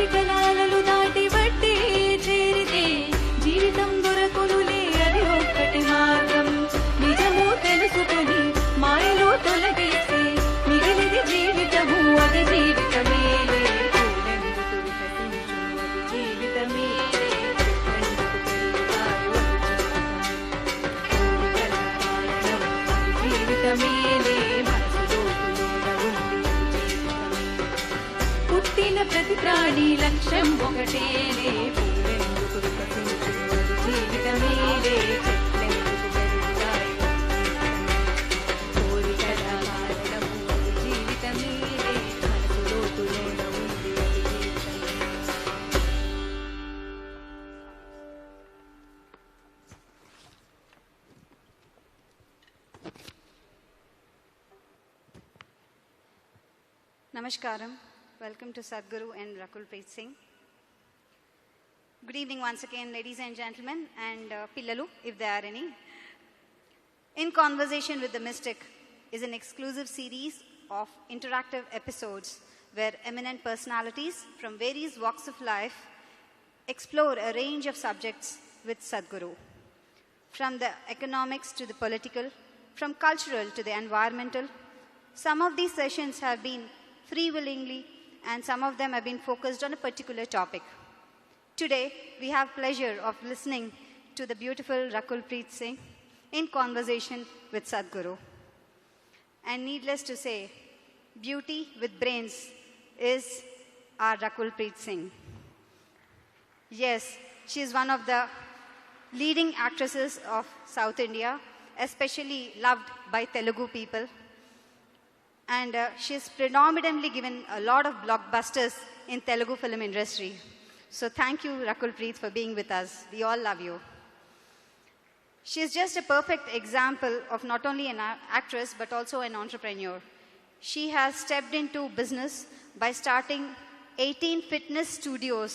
కోరికలాలలు దాటి బట్టి చేరితే జీవితం దొరకునులే అది ఒక్కటి మార్గం. నిజము తెలుసుకొని మాయలో తొలగేసి మిగిలిది జీవితము అది జీవితమేలే. పూలెందుకు వికసించు అది జీవితమేలే. జీవితమేలే మనసులో పుట్టిన ప్రతి ప్రాణి లక్ష్యం ఒకటేలే. పూలెందుకు వికసించు అది జీవితమేలే. చెట్లెందుకు పెరుగుతాయి కోరికల కారణము అది జీవితమేలే. మనసు లోతులోన ఉంది అది జీవితమే. Namaskaram. Welcome to Sadhguru and Rakul Preet Singh. Good evening once again, ladies and gentlemen, and Pillalu, if there are any. In Conversation with the Mystic is an exclusive series of interactive episodes where eminent personalities from various walks of life explore a range of subjects with Sadhguru. From the economics to the political, from cultural to the environmental, some of these sessions have been free willingly and some of them have been focused on a particular topic. Today, we have pleasure of listening to the beautiful Rakul Preet Singh in Conversation with Sadhguru. And needless to say, beauty with brains is our Rakul Preet Singh. Yes, she is one of the leading actresses of South India, especially loved by Telugu people. And she has predominantly given a lot of blockbusters in Telugu film industry. So thank you, Rakul Preet, for being with us. We all love you. She is just a perfect example of not only an actress, but also an entrepreneur. She has stepped into business by starting 18 fitness studios,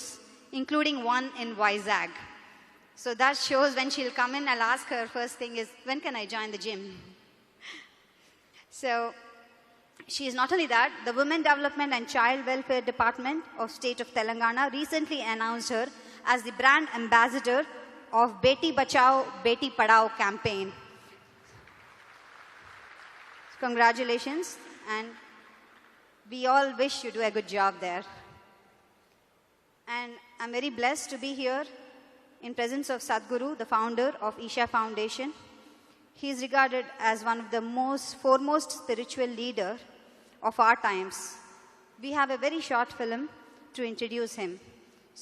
including one in Vizag. So that shows when she'll come in, I'll ask her first thing is, when can I join the gym? So she is not only that, the Women Development and Child Welfare Department of State of Telangana recently announced her as the brand ambassador of Beti Bachao, Beti Padhao campaign. Congratulations, and we all wish you do a good job there. And I'm very blessed to be here in presence of Sadhguru, the founder of Isha Foundation. He is regarded as one of the foremost spiritual leader of our times. We have a very short film to introduce him.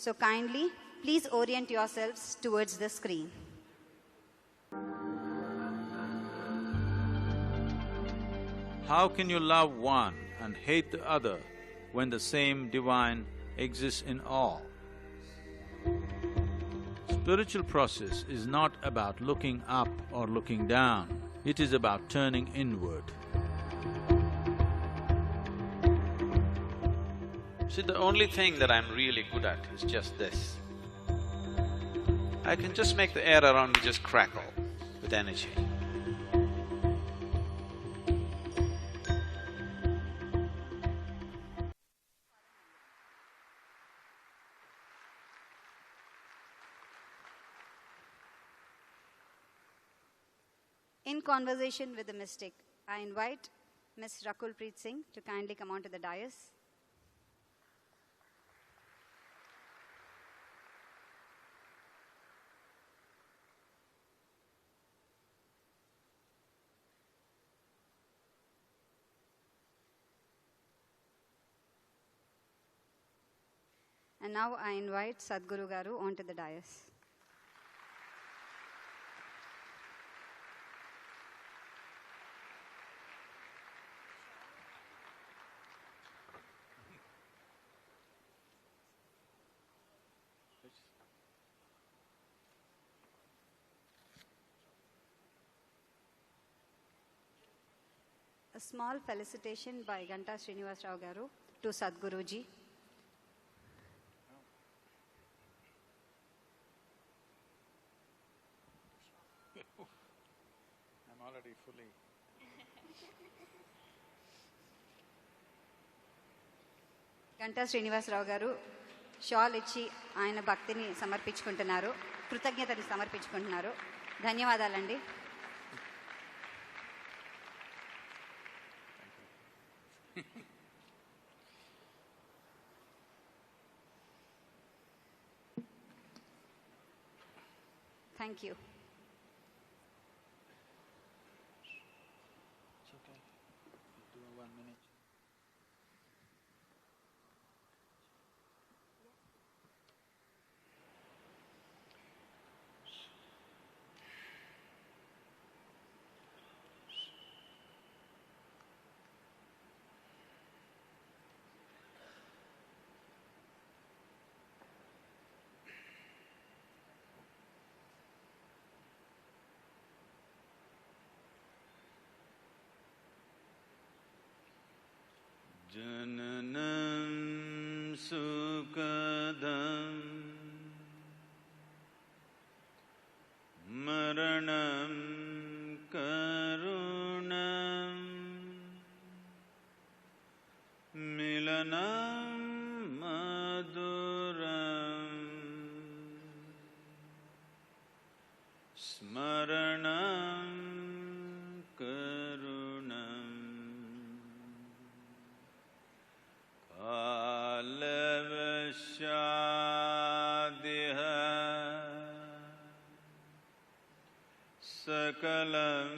So kindly, please orient yourselves towards the screen. How can you love one and hate the other when the same divine exists in all? Spiritual process is not about looking up or looking down, it is about turning inward. See, the only thing that I'm really good at is just this. I can just make the air around me just crackle with energy. In Conversation with the Mystic, I invite Ms. Rakul Preet Singh to kindly come onto the dais. And now I invite Sadhguru Garu onto the dais. A small felicitation by Ganta Srinivasrao Garu to Sadhguruji. I'm already fully… Ganta Srinivasrao Garu shawl ఇచ్చి ఆయన భక్తిని సమర్పించుకుంటున్నారు, కృతజ్ఞతని సమర్పించుకుంటున్నారు. ధన్యవాదాలండి. Thank you. It's okay. Do 1 minute. Jananam sukadam maranam karunam milanam maduram smaranam karunam Alavashadiha sakalam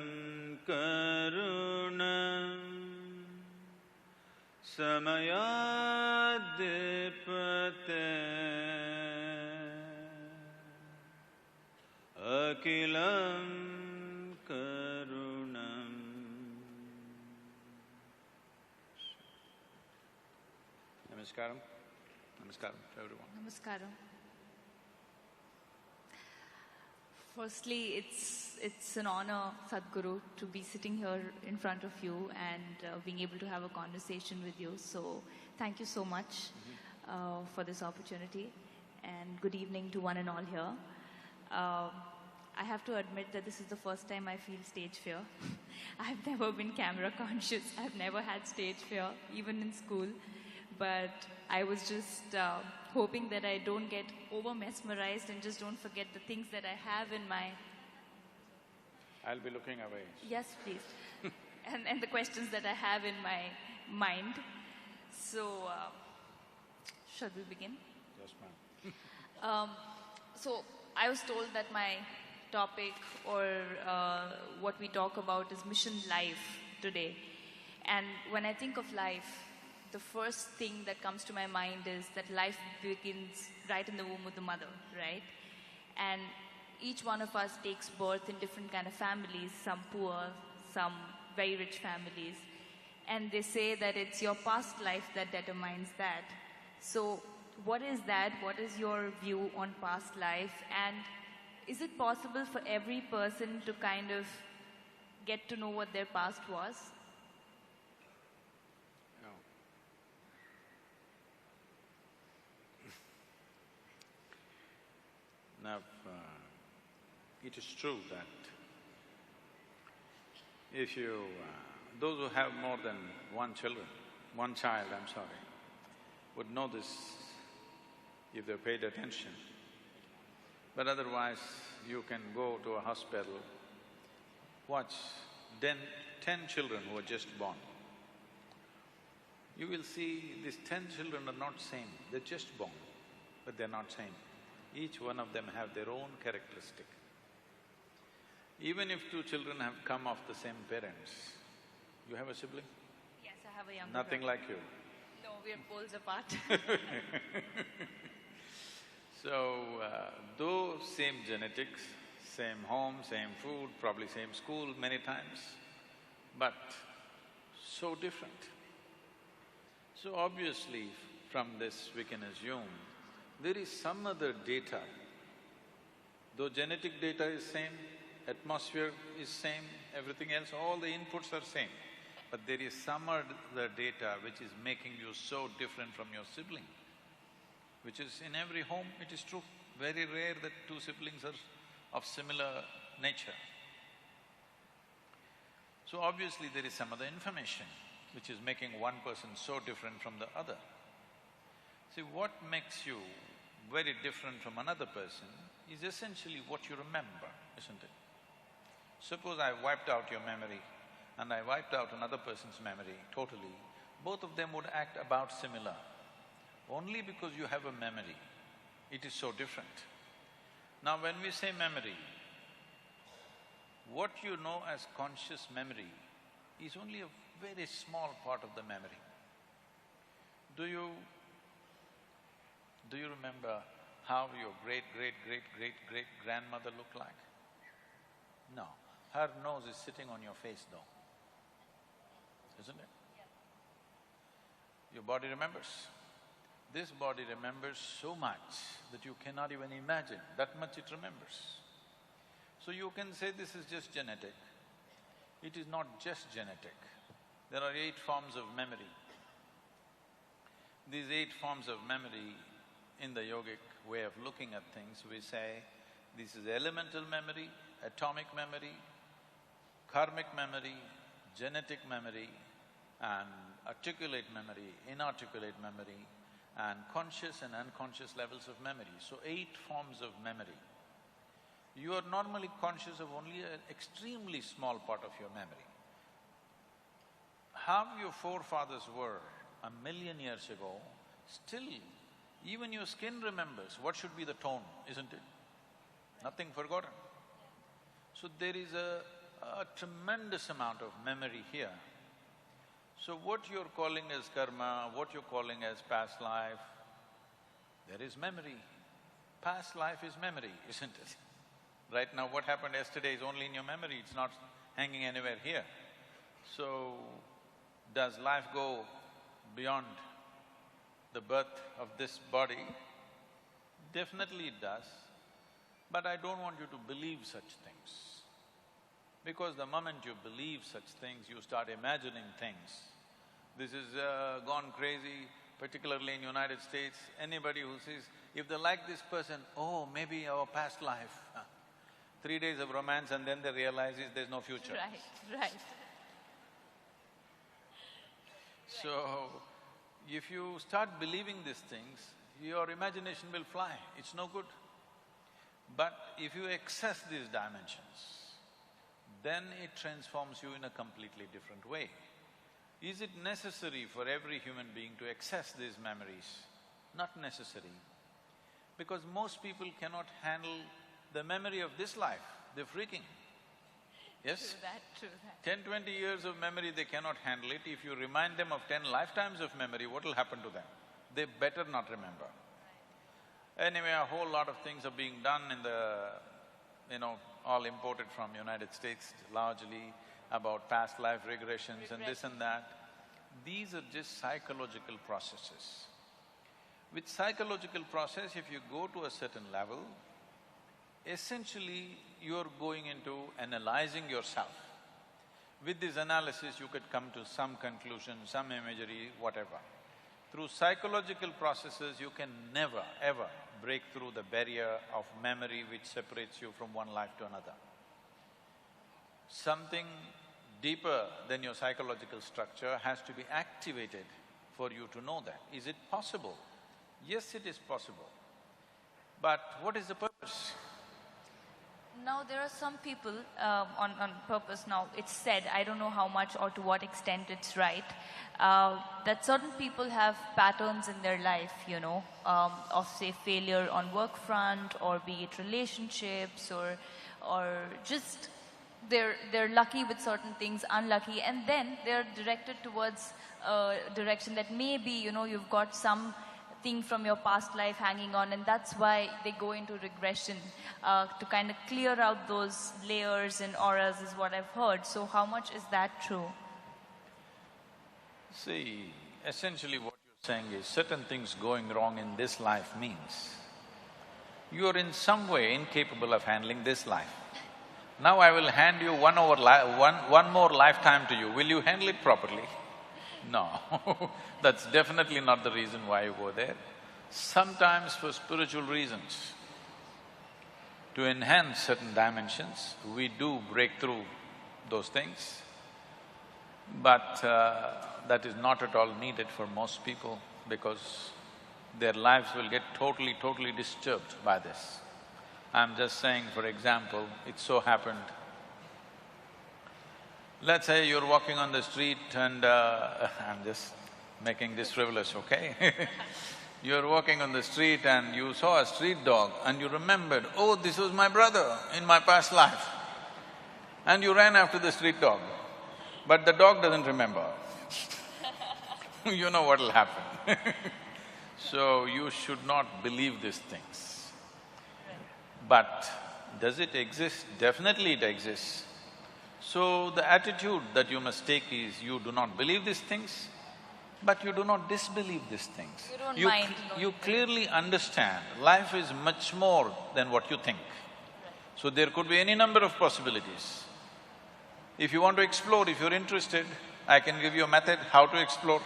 karunam samayadipate akilam karunam. Namaskaram. Namaskaram to everyone. Namaskaram. Firstly, it's an honor, Sadhguru, to be sitting here in front of you and being able to have a conversation with you. So, thank you so much for this opportunity, and good evening to one and all here. I have to admit that this is the first time I feel stage fear. I've never been camera conscious. I've never had stage fear, even in school. But I was just hoping that I don't get over mesmerized and just don't forget the things that I have in my... I'll be looking away. Yes, please. and the questions that I have in my mind. So, shall we begin? Yes, ma'am. So, I was told that my topic or what we talk about is mission life today. And when I think of life, the first thing that comes to my mind is that life begins right in the womb of the mother, right? And each one of us takes birth in different kind of families, some poor, some very rich families. And they say that it's your past life that determines that. So what is that? What is your view on past life? And is it possible for every person to kind of get to know what their past was? Now, it is true that if you… those who have more than one child, would know this if they paid attention. But otherwise, you can go to a hospital, watch 10 children who are just born. You will see these 10 children are not same, they're just born, but they're not same. Each one of them have their own characteristic. Even if 2 children have come of the same parents, you have a sibling? Yes, I have a younger Nothing brother. like you. No, we're poles apart. So, though same genetics, same home, same food, probably same school many times, but so different. So obviously, from this we can assume there is some other data. Though genetic data is same, atmosphere is same, everything else, all the inputs are same, but there is some other data which is making you so different from your sibling, which is in every home, it is true. Very rare that 2 siblings are of similar nature. So obviously there is some other information which is making one person so different from the other. See, what makes you very different from another person is essentially what you remember, isn't it? Suppose I wiped out your memory and I wiped out another person's memory totally, both of them would act about similar. Only because you have a memory, it is so different. Now when we say memory, what you know as conscious memory is only a very small part of the memory. Do you remember how your great-great-great-great-great-grandmother looked like? No. Her nose is sitting on your face though, isn't it? Your body remembers. This body remembers so much that you cannot even imagine, that much it remembers. So you can say this is just genetic. It is not just genetic. There are 8 forms of memory. These 8 forms of memory, in the yogic way of looking at things, we say this is elemental memory, atomic memory, karmic memory, genetic memory, and articulate memory, inarticulate memory, and conscious and unconscious levels of memory. So 8 forms of memory. You are normally conscious of only an extremely small part of your memory. How your forefathers were 1,000,000 years ago, still even your skin remembers what should be the tone, isn't it? Nothing forgotten. So there is a tremendous amount of memory here. So what you're calling as karma, what you're calling as past life, there is memory. Past life is memory, isn't it? Right now, what happened yesterday is only in your memory, it's not hanging anywhere here. So, does life go beyond the birth of this body? Definitely it does, but I don't want you to believe such things. Because the moment you believe such things, you start imagining things. This is gone crazy, particularly in United States. Anybody who says, if they like this person, oh, maybe our past life. 3 days of romance and then they realize there's no future. Right. So, if you start believing these things, your imagination will fly, it's no good. But if you access these dimensions, then it transforms you in a completely different way. Is it necessary for every human being to access these memories? Not necessary. Because most people cannot handle the memory of this life, they're freaking. Yes? True that. 10, 20 years of memory, they cannot handle it. If you remind them of 10 lifetimes of memory, what will happen to them? They better not remember. Anyway, a whole lot of things are being done in the, all imported from United States largely, about past life regressions and this and that. These are just psychological processes. With psychological process, if you go to a certain level, essentially you're going into analyzing yourself. With this analysis, you could come to some conclusion, some imagery, whatever. Through psychological processes, you can never, ever break through the barrier of memory which separates you from one life to another. Something deeper than your psychological structure has to be activated for you to know that. Is it possible? Yes, it is possible. But what is the purpose? Now, there are some people on purpose now, it's said, I don't know how much or to what extent it's right, that certain people have patterns in their life, of say failure on work front, or be it relationships, or just they're lucky with certain things, unlucky, and then they're directed towards a direction that maybe, you've got some thing from your past life hanging on, and that's why they go into regression to kind of clear out those layers and auras is what I've heard. So how much is that true? See, essentially what you're saying is certain things going wrong in this life means you're in some way incapable of handling this life. Now I will hand you one more lifetime to you, will you handle it properly? No, that's definitely not the reason why you go there. Sometimes for spiritual reasons, to enhance certain dimensions, we do break through those things, but that is not at all needed for most people because their lives will get totally disturbed by this. I'm just saying, for example, it so happened, let's say you're walking on the street and I'm just making this frivolous, okay? You're walking on the street and you saw a street dog and you remembered, oh, this was my brother in my past life. And you ran after the street dog, but the dog doesn't remember. You know what'll happen. So you should not believe these things. But does it exist? Definitely it exists. So the attitude that you must take is you do not believe these things, but you do not disbelieve these things. You don't mind knowing You clearly understand life is much more than what you think. So there could be any number of possibilities. If you want to explore, if you're interested, I can give you a method how to explore.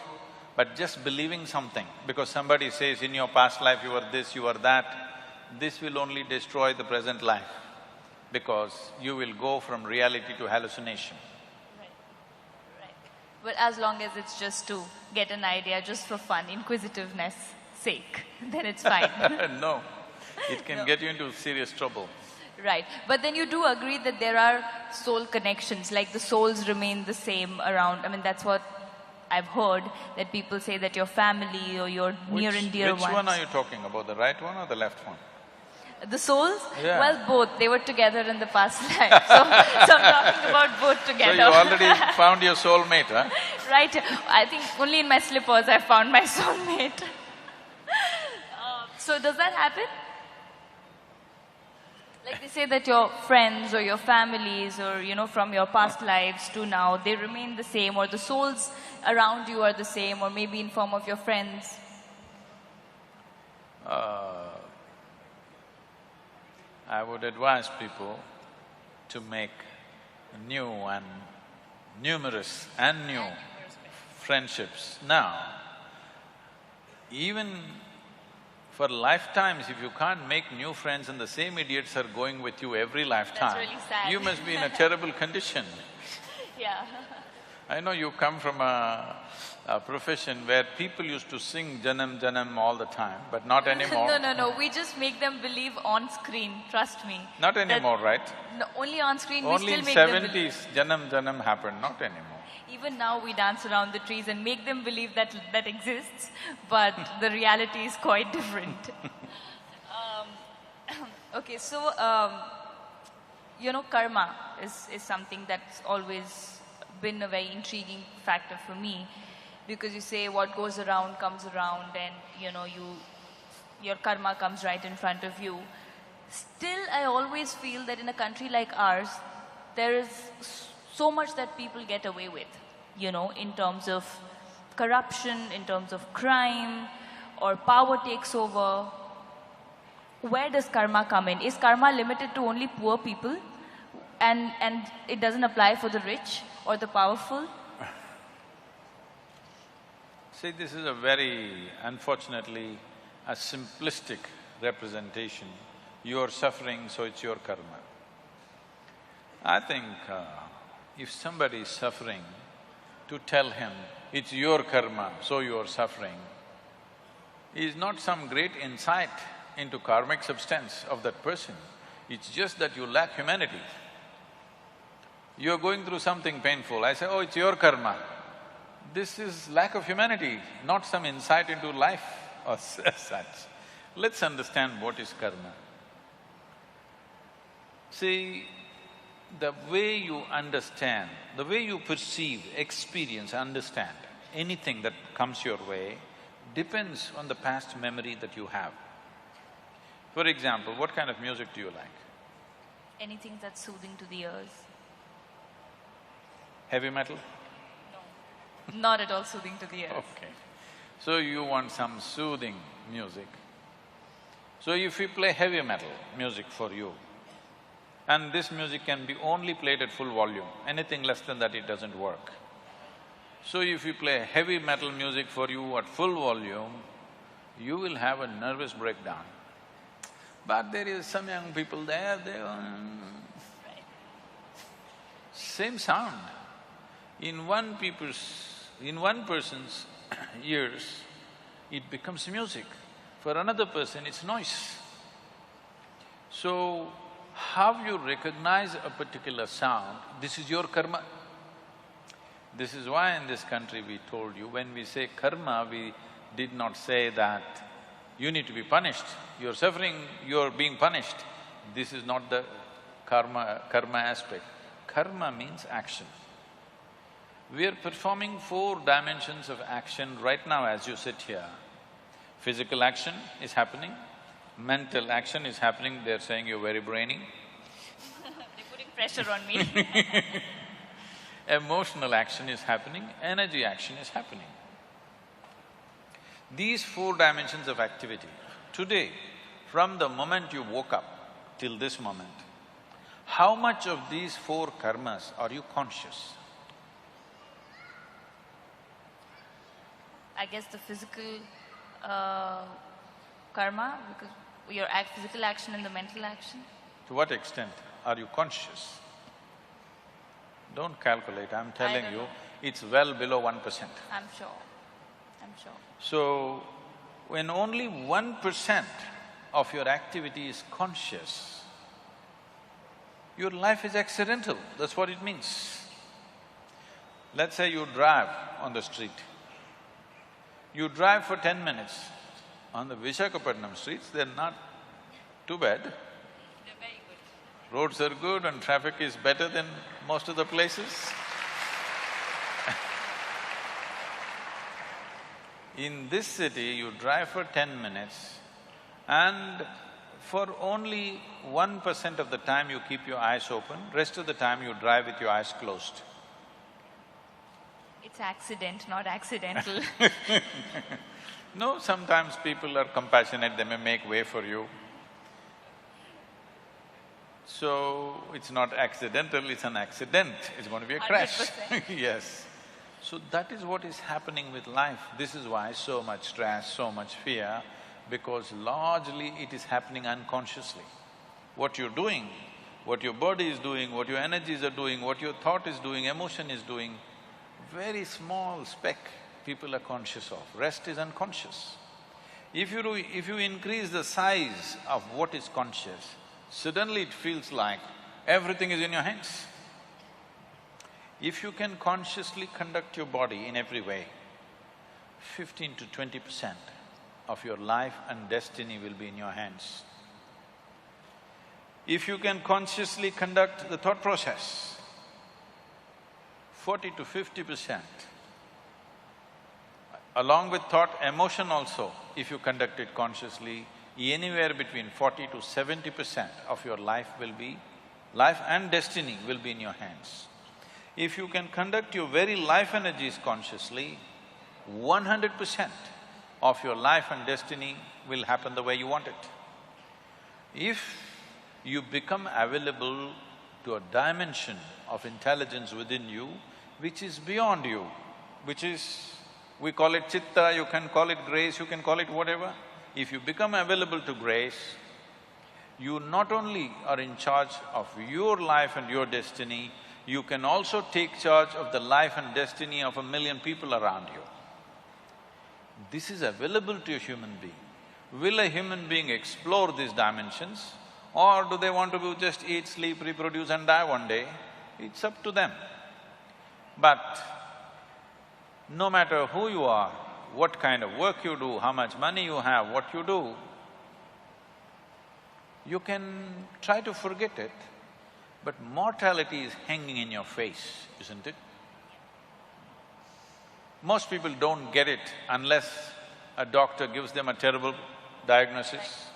But just believing something, because somebody says in your past life you were this, you were that, this will only destroy the present life, because you will go from reality to hallucination. Right. But as long as it's just to get an idea, just for fun, inquisitiveness sake, then it's fine. No, it can No. get you into serious trouble. Right. But then you do agree that there are soul connections, like the souls remain the same around. I mean, that's what I've heard, that people say that your family or your near and dear Which ones… one are you talking about, the right one or the left one? The souls? Yeah. Well, both. They were together in the past life. So I'm talking about both So together. you already found your soulmate, huh? Right. I think only in my slippers I found my soulmate. So does that happen? Like they say that your friends or your families or, from your past lives to now, they remain the same, or the souls around you are the same, or maybe in form of your friends. I would advise people to make new and numerous and new friendships now. Even for lifetimes, if you can't make new friends and the same idiots are going with you every lifetime, really sad. you must be in a terrible condition. Yeah. I know you come from a profession where people used to sing Janam Janam all the time, but not anymore. No. We just make them believe on screen, trust me. Not anymore, right? No, only on screen we Only still in make them believe. 70s, Janam Janam happened, not anymore. Even now we dance around the trees and make them believe that that exists, but the reality is quite different. Okay, so, karma is something that's always been a very intriguing factor for me, because you say what goes around comes around, and your karma comes right in front of you. Still, I always feel that in a country like ours, there is so much that people get away with, in terms of corruption, in terms of crime, or power takes over. Where does karma come in? Is karma limited to only poor people, and it doesn't apply for the rich or the powerful? See, this is a very, unfortunately, a simplistic representation. You're suffering, so it's your karma. I think if somebody is suffering, to tell him, it's your karma, so you're suffering, is not some great insight into karmic substance of that person. It's just that you lack humanity. You're going through something painful, I say, oh, it's your karma. This is lack of humanity, not some insight into life or such. Let's understand what is karma. See, the way you understand, the way you perceive, experience, understand anything that comes your way depends on the past memory that you have. For example, what kind of music do you like? Anything that's soothing to the ears. Heavy metal? No. Not at all soothing to the ears. Okay. So you want some soothing music. So if we play heavy metal music for you, and this music can be only played at full volume, anything less than that it doesn't work. So if you play heavy metal music for you at full volume, you will have a nervous breakdown. But there is some young people there, same sound. In one person's ears, it becomes music. For another person, it's noise. So, how you recognize a particular sound, this is your karma. This is why in this country we told you, when we say karma, we did not say that you need to be punished, you're suffering, you're being punished. This is not the karma aspect. Karma means action. We are performing 4 dimensions of action right now as you sit here. Physical action is happening, mental action is happening, they're saying you're very brainy. They're putting pressure on me. Emotional action is happening, energy action is happening. These 4 dimensions of activity, today, from the moment you woke up till this moment, how much of these 4 karmas are you conscious? I guess the physical karma, because your physical action and the mental action. To what extent are you conscious? Don't calculate, I'm telling you, it's well below 1%. I'm sure. So, when only 1% of your activity is conscious, your life is accidental, that's what it means. Let's say you drive on the street. You drive for 10 minutes. On the Visakhapatnam streets, they're not too bad. They're very good. Roads are good and traffic is better than most of the places. In this city, you drive for 10 minutes and for only 1% of the time you keep your eyes open, rest of the time you drive with your eyes closed. It's accident, not accidental. No, sometimes people are compassionate, they may make way for you. So, it's not accidental, it's an accident, it's going to be a crash. 100%. Yes. So that is what is happening with life. This is why so much stress, so much fear, because largely it is happening unconsciously. What you're doing, what your body is doing, what your energies are doing, what your thought is doing, emotion is doing, very small speck people are conscious of, rest is unconscious. If you increase the size of what is conscious, suddenly it feels like everything is in your hands. If you can consciously conduct your body in every way, 15 to 20% of your life and destiny will be in your hands. If you can consciously conduct the thought process, 40 to 50%, along with thought, emotion also, if you conduct it consciously, anywhere between 40 to 70% of your life and destiny will be in your hands. If you can conduct your very life energies consciously, 100% of your life and destiny will happen the way you want it. If you become available to a dimension of intelligence within you, which is beyond you, which is… we call it chitta, you can call it grace, you can call it whatever. If you become available to grace, you not only are in charge of your life and your destiny, you can also take charge of the life and destiny of 1 million people around you. This is available to a human being. Will a human being explore these dimensions, or do they want to just eat, sleep, reproduce and die one day? It's up to them. But no matter who you are, what kind of work you do, how much money you have, what you do, you can try to forget it, but mortality is hanging in your face, isn't it? Most people don't get it unless a doctor gives them a terrible diagnosis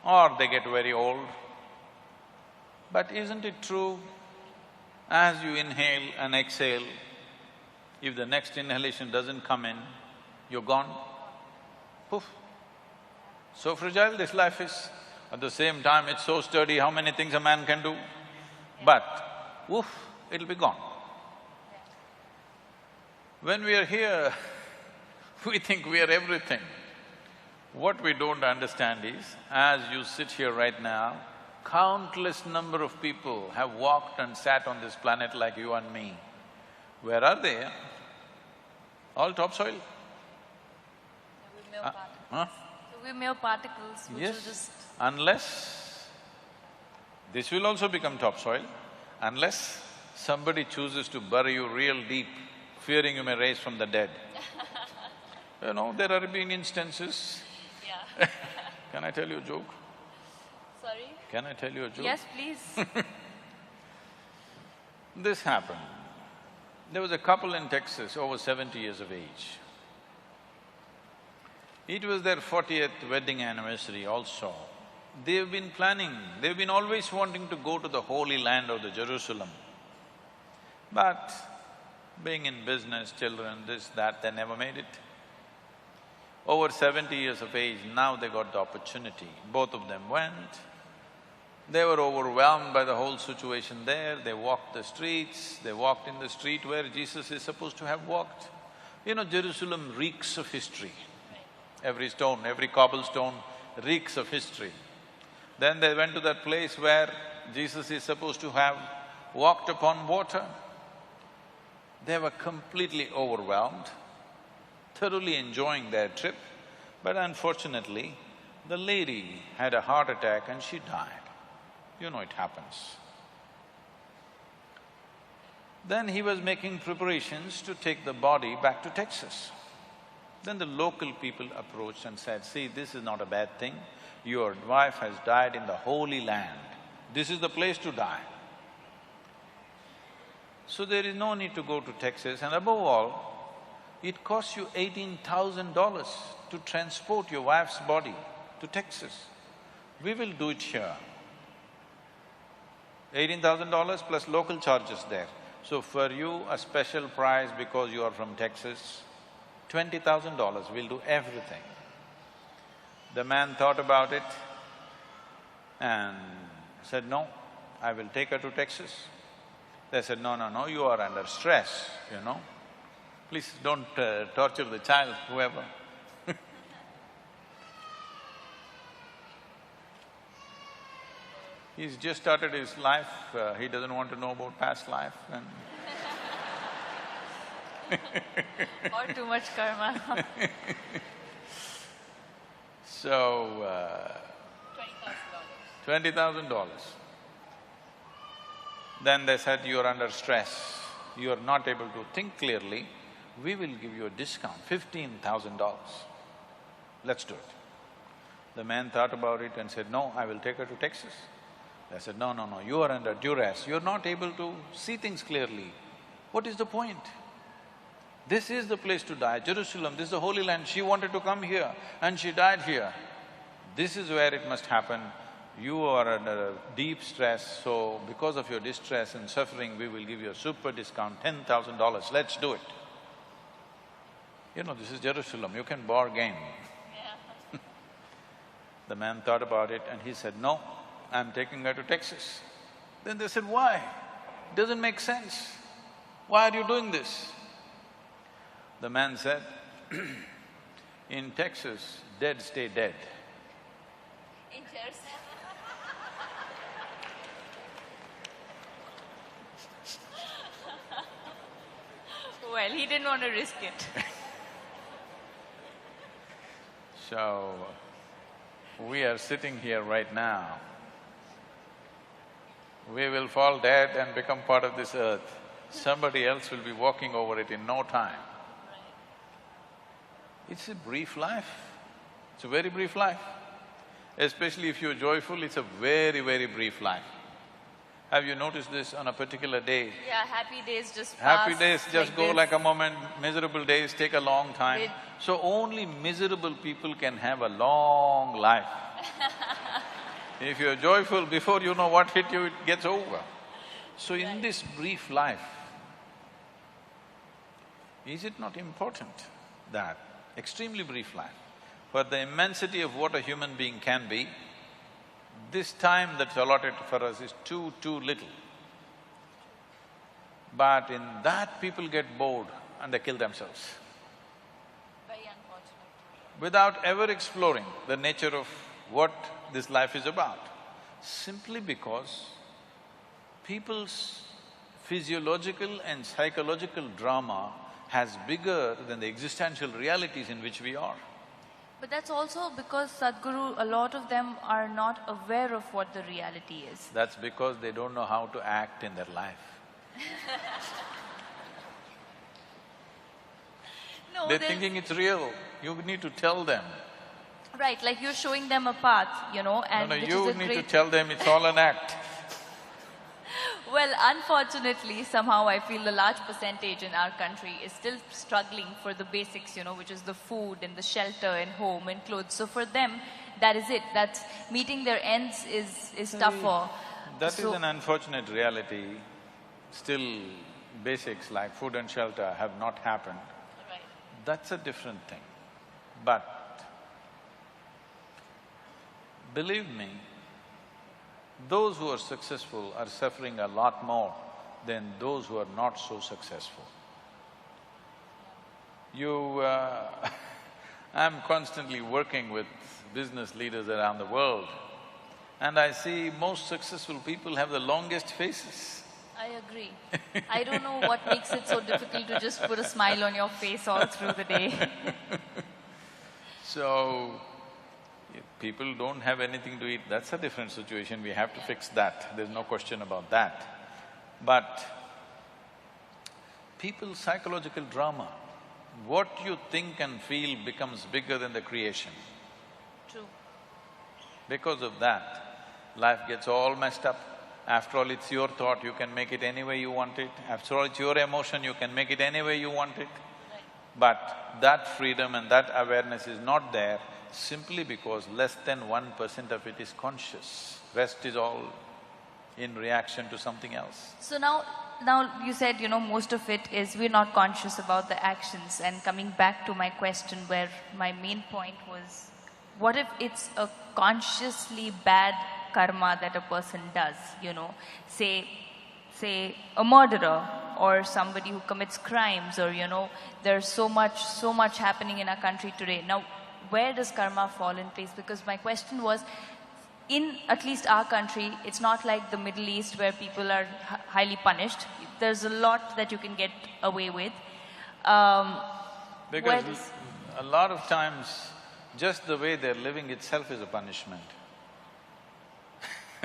or they get very old. But isn't it true, as you inhale and exhale, if the next inhalation doesn't come in, you're gone, poof. So fragile this life is. At the same time, it's so sturdy, how many things a man can do? But, woof, it'll be gone. When we are here, we think we are everything. What we don't understand is, as you sit here right now, countless number of people have walked and sat on this planet like you and me. Where are they? All topsoil. With milk Huh? So We're mere particles which will Yes, just… unless… this will also become topsoil, unless somebody chooses to bury you real deep, fearing you may rise from the dead. You know, there have been instances… Yeah. Can I tell you a joke? Sorry? Can I tell you a joke? Yes, please. This happened. There was a couple in Texas, over 70 years of age. It was their 40th wedding anniversary also. They've been planning, they've been always wanting to go to the Holy Land of the Jerusalem. But being in business, children, this, that, they never made it. Over 70 years of age, now they got the opportunity. Both of them went. They were overwhelmed by the whole situation there. They walked the streets, they walked in the street where Jesus is supposed to have walked. You know, Jerusalem reeks of history. Every stone, every cobblestone reeks of history. Then they went to that place where Jesus is supposed to have walked upon water. They were completely overwhelmed, thoroughly enjoying their trip, but unfortunately, the lady had a heart attack and she died. You know, it happens. Then he was making preparations to take the body back to Texas. Then the local people approached and said, see, this is not a bad thing. Your wife has died in the Holy Land. This is the place to die. So there is no need to go to Texas, and above all, it costs you $18,000 to transport your wife's body to Texas. We will do it here. $18,000 plus local charges there. So for you, a special price because you are from Texas, $20,000, we'll do everything. The man thought about it and said, no, I will take her to Texas. They said, no, no, no, you are under stress, you know. Please don't torture the child, whoever. He's just started his life, he doesn't want to know about past life and Or too much karma. so, $20,000. Then they said, you are under stress, you are not able to think clearly, we will give you a discount, $15,000. Let's do it. The man thought about it and said, no, I will take her to Texas. They said, no, no, no, you are under duress, you're not able to see things clearly. What is the point? This is the place to die, Jerusalem, this is the Holy Land, she wanted to come here and she died here. This is where it must happen. You are under deep stress, so because of your distress and suffering, we will give you a super discount, $10,000, let's do it. You know, this is Jerusalem, you can bargain. Yeah. The man thought about it and he said, no, I'm taking her to Texas. Then they said, why? It doesn't make sense. Why are you doing this? The man said, in Texas, dead stay dead. In Jersey. Well, he didn't want to risk it. So, we are sitting here right now. We will fall dead and become part of this earth. Somebody else will be walking over it in no time. It's a brief life. It's a very brief life. Especially if you're joyful, it's a very, very brief life. Have you noticed this on a particular day? Yeah, happy days just pass. Happy days just go this. like a moment, miserable days take a long time. They… So only miserable people can have a long life. If you're joyful, before you know what hit you, it gets over. So in this brief life, is it not important that extremely brief life, for the immensity of what a human being can be, this time that's allotted for us is too little. But in that people get bored and they kill themselves Very unfortunate. without ever exploring the nature of what this life is about, simply because people's physiological and psychological drama has bigger than the existential realities in which we are. But that's also because Sadhguru, a lot of them are not aware of what the reality is. That's because they don't know how to act in their life. No, They're thinking it's real. You need to tell them. right, like you're showing them a path, and No, which you is a need great… to tell them it's all an act. Well, unfortunately, somehow I feel a large percentage in our country is still struggling for the basics, which is the food and the shelter and home and clothes. So for them, that is it. That's meeting their ends is tougher. That is an unfortunate reality. Still, basics like food and shelter have not happened. Right. That's a different thing. But believe me, those who are successful are suffering a lot more than those who are not so successful. I'm constantly working with business leaders around the world, and I see most successful people have the longest faces. I agree. I don't know what makes it so difficult to just put a smile on your face all through the day. So, if people don't have anything to eat, that's a different situation, we have to fix that, there's no question about that. But people's psychological drama, what you think and feel becomes bigger than the creation. True. Because of that, life gets all messed up. After all, it's your thought, you can make it any way you want it. After all, it's your emotion, you can make it any way you want it. But that freedom and that awareness is not there simply because less than 1% of it is conscious. Rest is all in reaction to something else. So now you said, most of it is we're not conscious about the actions, and coming back to my question where my main point was, what if it's a consciously bad karma that a person does, say a murderer or somebody who commits crimes, or there's so much happening in our country today. Now, where does karma fall in place? Because my question was, in at least our country, it's not like the Middle East where people are highly punished. There's a lot that you can get away with. Because a lot of times, just the way they're living itself is a punishment.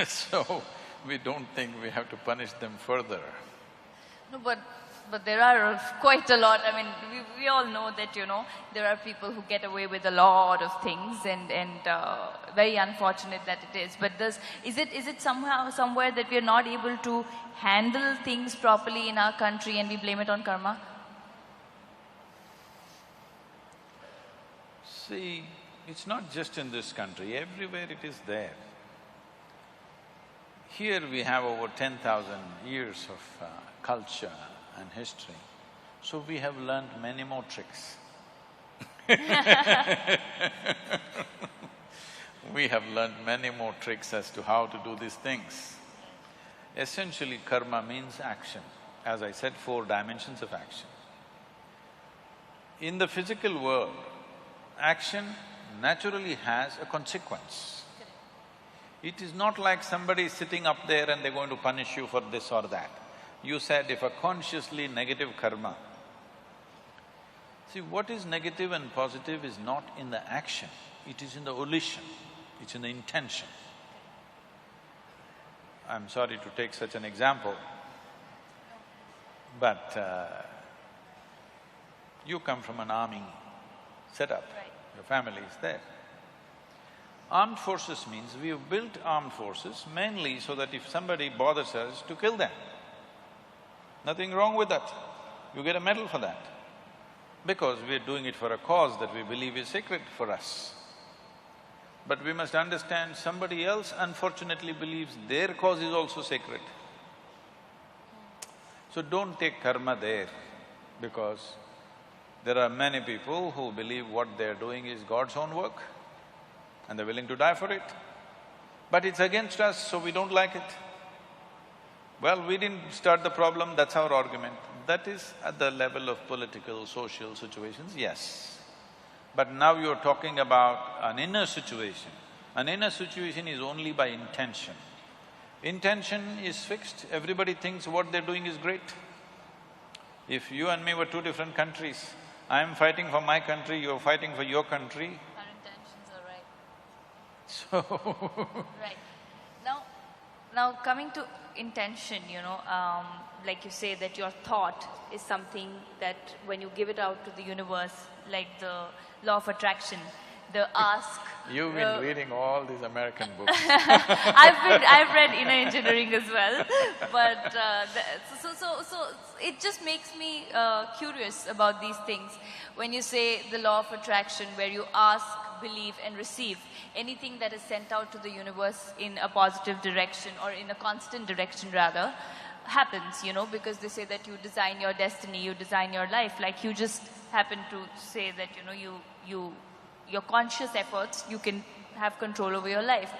So, we don't think we have to punish them further. No, but there are quite a lot. I mean, we all know that, there are people who get away with a lot of things, and very unfortunate that it is. But is it somewhere that we are not able to handle things properly in our country and we blame it on karma? See, it's not just in this country, everywhere it is there. Here we have over 10,000 years of culture and history, so we have learned many more tricks. We have learned many more tricks as to how to do these things. Essentially, karma means action. As I said, 4 dimensions of action. In the physical world, action naturally has a consequence. It is not like somebody is sitting up there and they're going to punish you for this or that. You said if a consciously negative karma… See, what is negative and positive is not in the action, it is in the volition, it's in the intention. I'm sorry to take such an example, but you come from an army setup, your family is there. Armed forces means we have built armed forces mainly so that if somebody bothers us, to kill them. Nothing wrong with that. You get a medal for that. Because we're doing it for a cause that we believe is sacred for us. But we must understand somebody else unfortunately believes their cause is also sacred. So don't take karma there, because there are many people who believe what they're doing is God's own work, and they're willing to die for it. But it's against us, so we don't like it. Well, we didn't start the problem, that's our argument. That is at the level of political, social situations, yes. But now you're talking about an inner situation. An inner situation is only by intention. Intention is fixed, everybody thinks what they're doing is great. If you and me were 2 different countries, I'm fighting for my country, you're fighting for your country, So Right. Now coming to intention, like you say that your thought is something that when you give it out to the universe, like the law of attraction, the ask. you've been reading all these American books. I've read inner engineering as well, but so it just makes me curious about these things. When you say the law of attraction, where you ask, believe, and receive, anything that is sent out to the universe in a positive direction or in a constant direction rather, happens, because they say that you design your destiny, you design your life. Like you just happen to say that, your conscious efforts, you can have control over your life.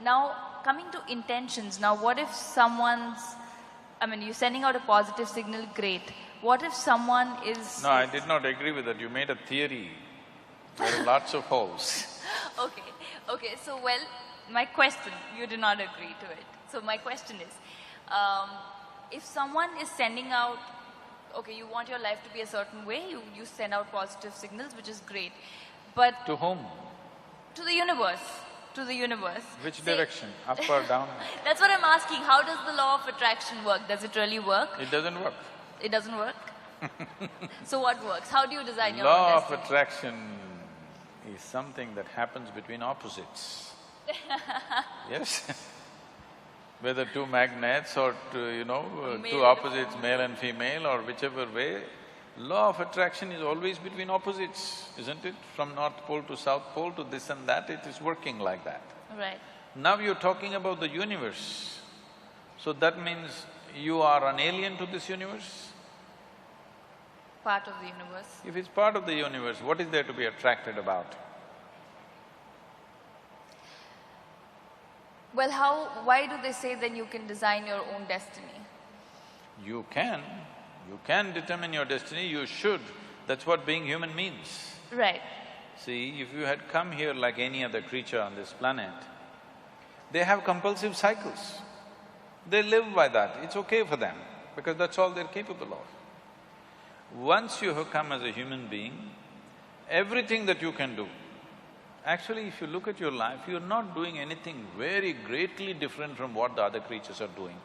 Now, coming to intentions, now what if you're sending out a positive signal, great. What if someone is… No, I did not agree with that. You made a theory. There are lots of holes. Okay, so my question, you did not agree to it. So my question is, if someone is sending out, okay, you want your life to be a certain way, you send out positive signals, which is great. But… To whom? To the universe. To the universe. Which direction? Up or down? That's what I'm asking. How does the law of attraction work? Does it really work? It doesn't work. It doesn't work? So what works? How do you design your own Law destiny? of attraction is something that happens between opposites. Yes? Whether two magnets or two opposites, male and female, or whichever way, law of attraction is always between opposites, isn't it? From North Pole to South Pole to this and that, it is working like that. Right. Now you're talking about the universe. So that means you are an alien to this universe? Part of the universe. If it's part of the universe, what is there to be attracted about? Well, why do they say then you can design your own destiny? You can determine your destiny, you should. That's what being human means. Right. See, if you had come here like any other creature on this planet, they have compulsive cycles. They live by that, it's okay for them, because that's all they're capable of. Once you have come as a human being, everything that you can do, actually if you look at your life, you're not doing anything very greatly different from what the other creatures are doing.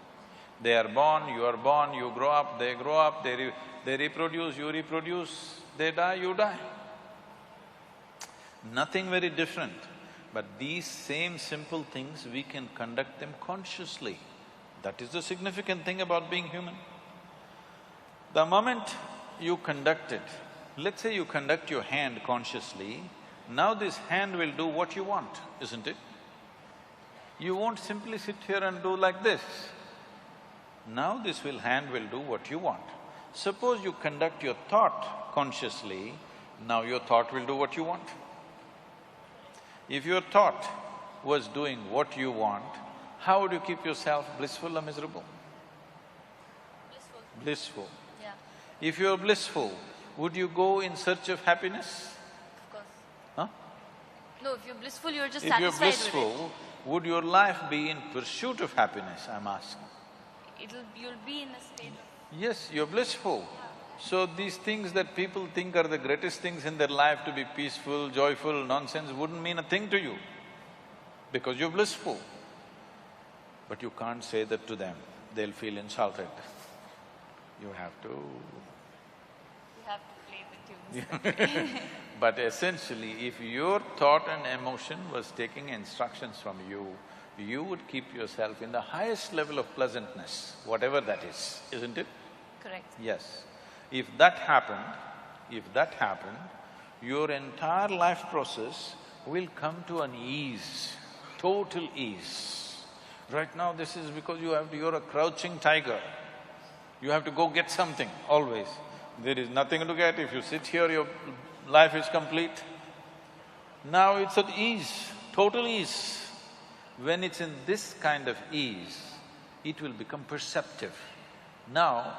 They are born, you grow up, they grow up, they reproduce, you reproduce, they die, you die. Nothing very different. But these same simple things, we can conduct them consciously. That is the significant thing about being human. The moment you conduct it, let's say you conduct your hand consciously, now this hand will do what you want, isn't it? You won't simply sit here and do like this. Now this hand will do what you want. Suppose you conduct your thought consciously, now your thought will do what you want. If your thought was doing what you want, how would you keep yourself blissful or miserable? Blissful. Blissful. Yeah. If you're blissful, would you go in search of happiness? Of course. Huh? No, if you're blissful, you're just If satisfied you're with blissful, would your life be in pursuit of happiness, I'm asking? it. You'll be in a state of… Yes, you're blissful. So these things that people think are the greatest things in their life, to be peaceful, joyful, nonsense, wouldn't mean a thing to you, because you're blissful. But you can't say that to them, they'll feel insulted. You have to… You have to play the tunes. But essentially, if your thought and emotion was taking instructions from you, you would keep yourself in the highest level of pleasantness, whatever that is, isn't it? Correct. Yes. If that happened, your entire life process will come to an ease, total ease. Right now, this is because you're a crouching tiger. You have to go get something, always. There is nothing to get. If you sit here, your life is complete. Now it's at ease, total ease. When it's in this kind of ease, it will become perceptive. Now,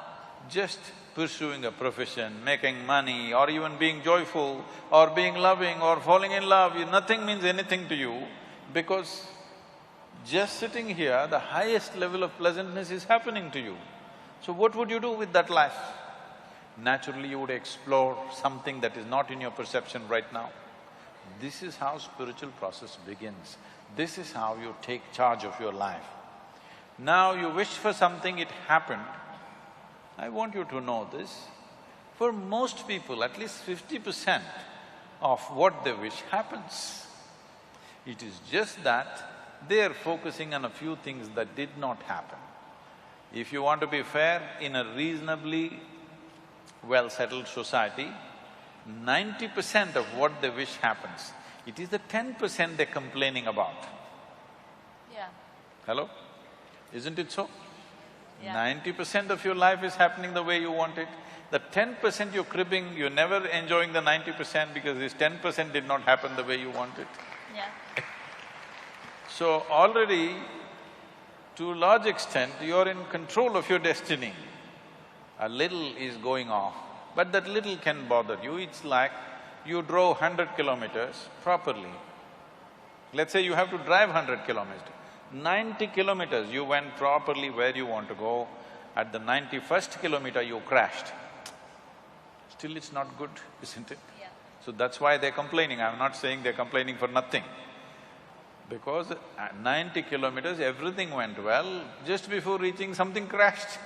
just pursuing a profession, making money, or even being joyful, or being loving, or falling in love, nothing means anything to you, because just sitting here, the highest level of pleasantness is happening to you. So what would you do with that life? Naturally, you would explore something that is not in your perception right now. This is how spiritual process begins. This is how you take charge of your life. Now you wish for something, it happened. I want you to know this. For most people, at least 50% of what they wish happens. It is just that they are focusing on a few things that did not happen. If you want to be fair, in a reasonably well-settled society, 90% of what they wish happens. It is the 10% they're complaining about. Yeah. Hello? Isn't it so? Yeah. 90% of your life is happening the way you want it. The 10% you're cribbing, you're never enjoying the 90% because this 10% did not happen the way you want it. Yeah. So already, to a large extent, you're in control of your destiny. A little is going off, but that little can bother you. It's like you drove 100 kilometers properly. Let's say you have to drive 100 kilometers. 90 kilometers you went properly where you want to go. At the 91st kilometer you crashed. Still it's not good, isn't it? Yeah. So that's why they're complaining. I'm not saying they're complaining for nothing. Because at 90 kilometers everything went well, just before reaching something crashed.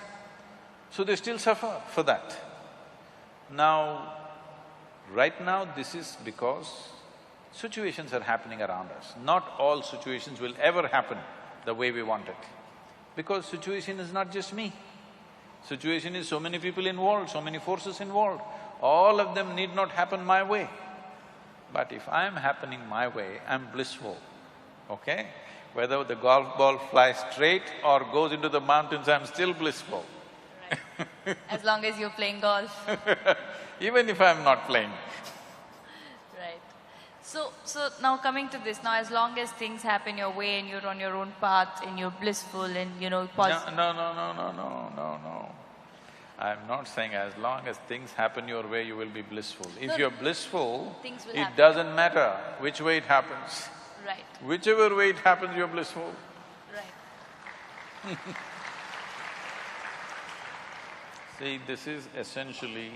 So they still suffer for that. Now, right now this is because situations are happening around us. Not all situations will ever happen the way we want it. Because situation is not just me. Situation is so many people involved, so many forces involved. All of them need not happen my way. But if I'm happening my way, I'm blissful, okay? Whether the golf ball flies straight or goes into the mountains, I'm still blissful. Right. As long as you're playing golf. Even if I'm not playing. Right. So now coming to this, now as long as things happen your way and you're on your own path and you're blissful and No. I'm not saying as long as things happen your way, you will be blissful. If you're blissful, things will it happen. doesn't matter which way it happens. Right, Whichever way it happens, you're blissful. right. See, this is essentially,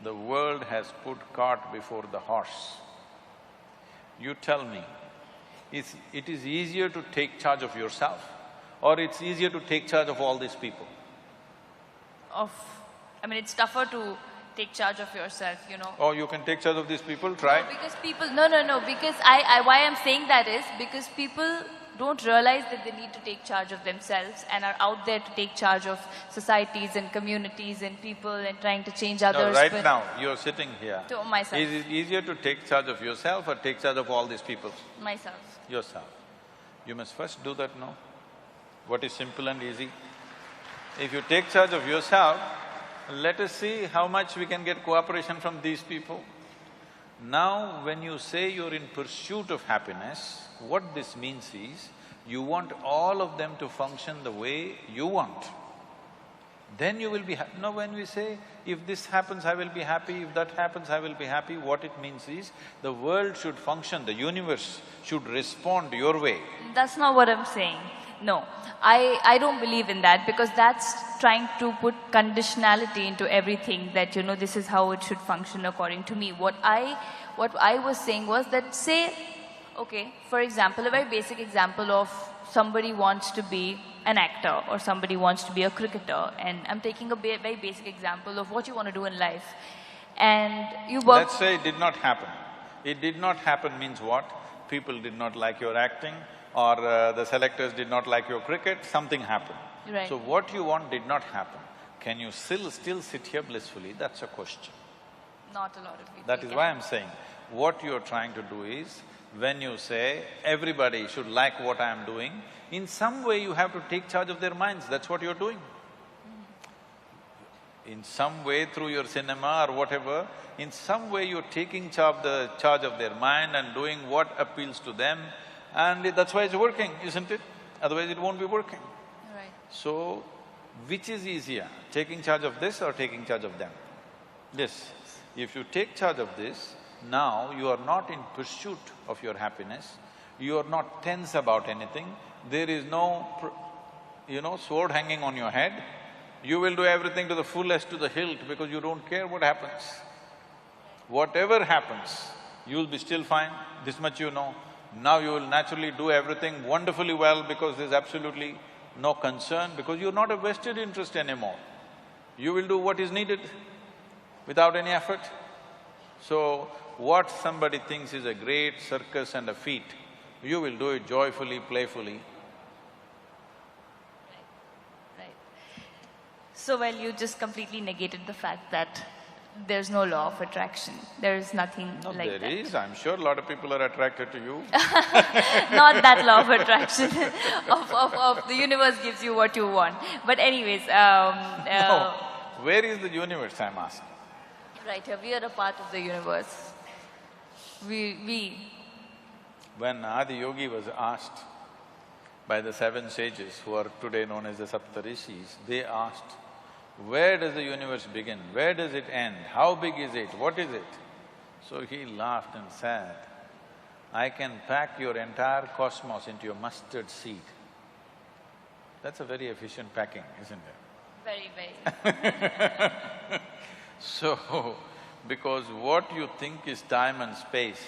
the world has put cart before the horse. You tell me, it is easier to take charge of yourself or it's easier to take charge of all these people? I mean, it's tougher to take charge of yourself, you know. Oh, you can take charge of these people? Try. No, because people… No, because why I'm saying that is because people don't realize that they need to take charge of themselves and are out there to take charge of societies and communities and people and trying to change others. No, right now, you're sitting here. To myself. Is it easier to take charge of yourself or take charge of all these people? Myself. Yourself. You must first do that, no? What is simple and easy? If you take charge of yourself, let us see how much we can get cooperation from these people. Now, when you say you're in pursuit of happiness, what this means is, you want all of them to function the way you want. Then you will be happy. No, when we say, if this happens, I will be happy, if that happens, I will be happy, what it means is, the world should function, the universe should respond your way. That's not what I'm saying. No, I don't believe in that because that's trying to put conditionality into everything that, you know, this is how it should function according to me. What I was saying was that, say, okay, for example, a very basic example of somebody wants to be an actor or somebody wants to be a cricketer, and I'm taking a very basic example of what you want to do in life. And you work… Let's say it did not happen. It did not happen means what? People did not like your acting, or the selectors did not like your cricket, something happened. Right. So what you want did not happen. Can you still sit here blissfully? That's a question. Not a lot of people. That is why I'm saying, what you're trying to do is, when you say, everybody should like what I'm doing, in some way you have to take charge of their minds, that's what you're doing. In some way, through your cinema or whatever, in some way you're taking charge of their mind and doing what appeals to them, and that's why it's working, isn't it? Otherwise it won't be working. Right. So, which is easier, taking charge of this or taking charge of them? This. If you take charge of this, now you are not in pursuit of your happiness, you are not tense about anything, there is no, sword hanging on your head, you will do everything to the fullest, to the hilt, because you don't care what happens. Whatever happens, you'll be still fine, this much you know. Now you will naturally do everything wonderfully well because there's absolutely no concern, because you're not a vested interest anymore. You will do what is needed without any effort. So, what somebody thinks is a great circus and a feat, you will do it joyfully, playfully. Right. So, well, you just completely negated the fact that there's no law of attraction. There's nothing No, like that. there is. I'm sure a lot of people are attracted to you. Not that law of attraction of the universe gives you what you want. But anyways, No. Where is the universe, I'm asking? right here, we are a part of the universe. We When Adi Yogi was asked by the 7 sages who are today known as the Saptarishis, they asked, where does the universe begin? Where does it end? How big is it? What is it? So he laughed and said, I can pack your entire cosmos into your mustard seed. That's a very efficient packing, isn't it? very, very… So, because what you think is time and space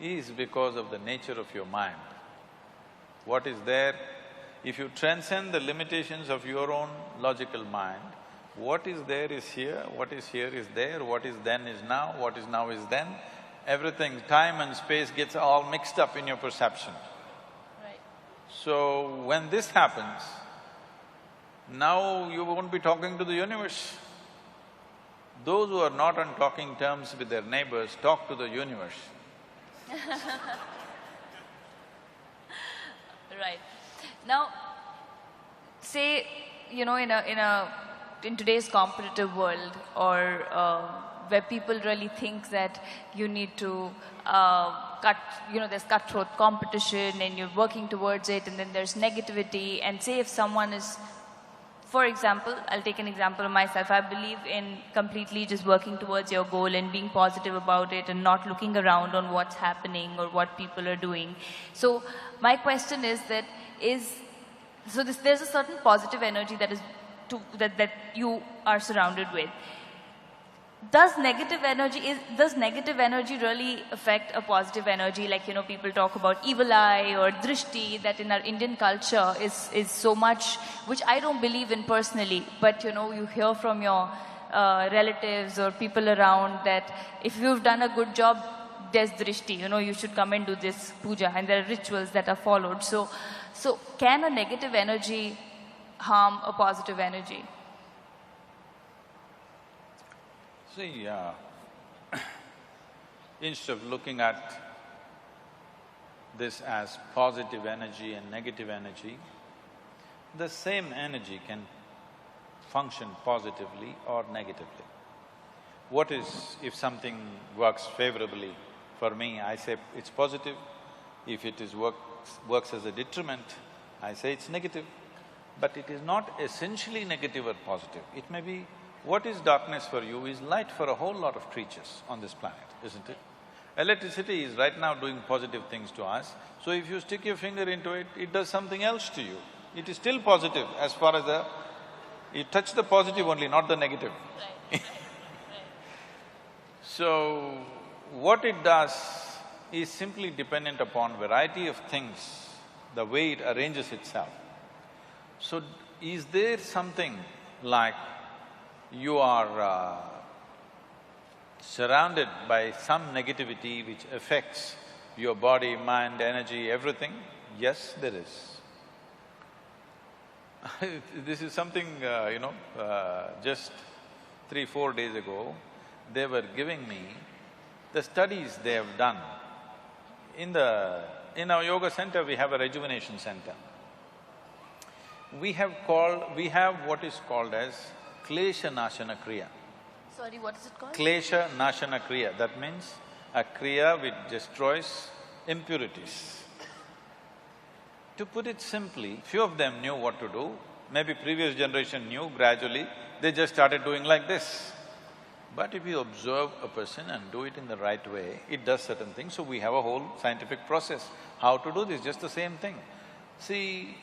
is because of the nature of your mind. What is there, if you transcend the limitations of your own logical mind, what is there is here there, what is then is now, what is now is then. Everything, time and space gets all mixed up in your perception. Right. So, when this happens, now you won't be talking to the universe. Those who are not on talking terms with their neighbors talk to the universe. Right. Now, say, you know, in today's competitive world, or where people really think that you need to there's cutthroat competition and you're working towards it, and then there's negativity, and say if someone is… For example, I'll take an example of myself. I believe in completely just working towards your goal and being positive about it and not looking around on what's happening or what people are doing. So my question is that there's a certain positive energy that you are surrounded with. Does negative energy really affect a positive energy? Like, you know, people talk about evil eye or drishti, that in our Indian culture is so much, which I don't believe in personally, but you know, you hear from your relatives or people around that if you've done a good job, there's drishti, you know, you should come and do this puja, and there are rituals that are followed. So can a negative energy harm a positive energy? See, instead of looking at this as positive energy and negative energy, the same energy can function positively or negatively. What is, if something works favorably for me, I say it's positive. If it works as a detriment, I say it's negative. But it is not essentially negative or positive. It may be… What is darkness for you is light for a whole lot of creatures on this planet, isn't it? Electricity is right now doing positive things to us, so if you stick your finger into it, it does something else to you. It is still positive as far as you touch the positive only, not the negative. Right. So, what it does is simply dependent upon variety of things, the way it arranges itself. So, is there something like you are surrounded by some negativity which affects your body, mind, energy, everything? Yes, there is. This is something, just 3-4 days ago, they were giving me the studies they have done. In our yoga center, we have a rejuvenation center. We have what is called as Klesha Nashana Kriya. Sorry, what is it called? Klesha Nashana Kriya, that means a kriya which destroys impurities. To put it simply, few of them knew what to do, maybe previous generation knew, gradually they just started doing like this. But if you observe a person and do it in the right way, it does certain things, so we have a whole scientific process. How to do this, just the same thing. See,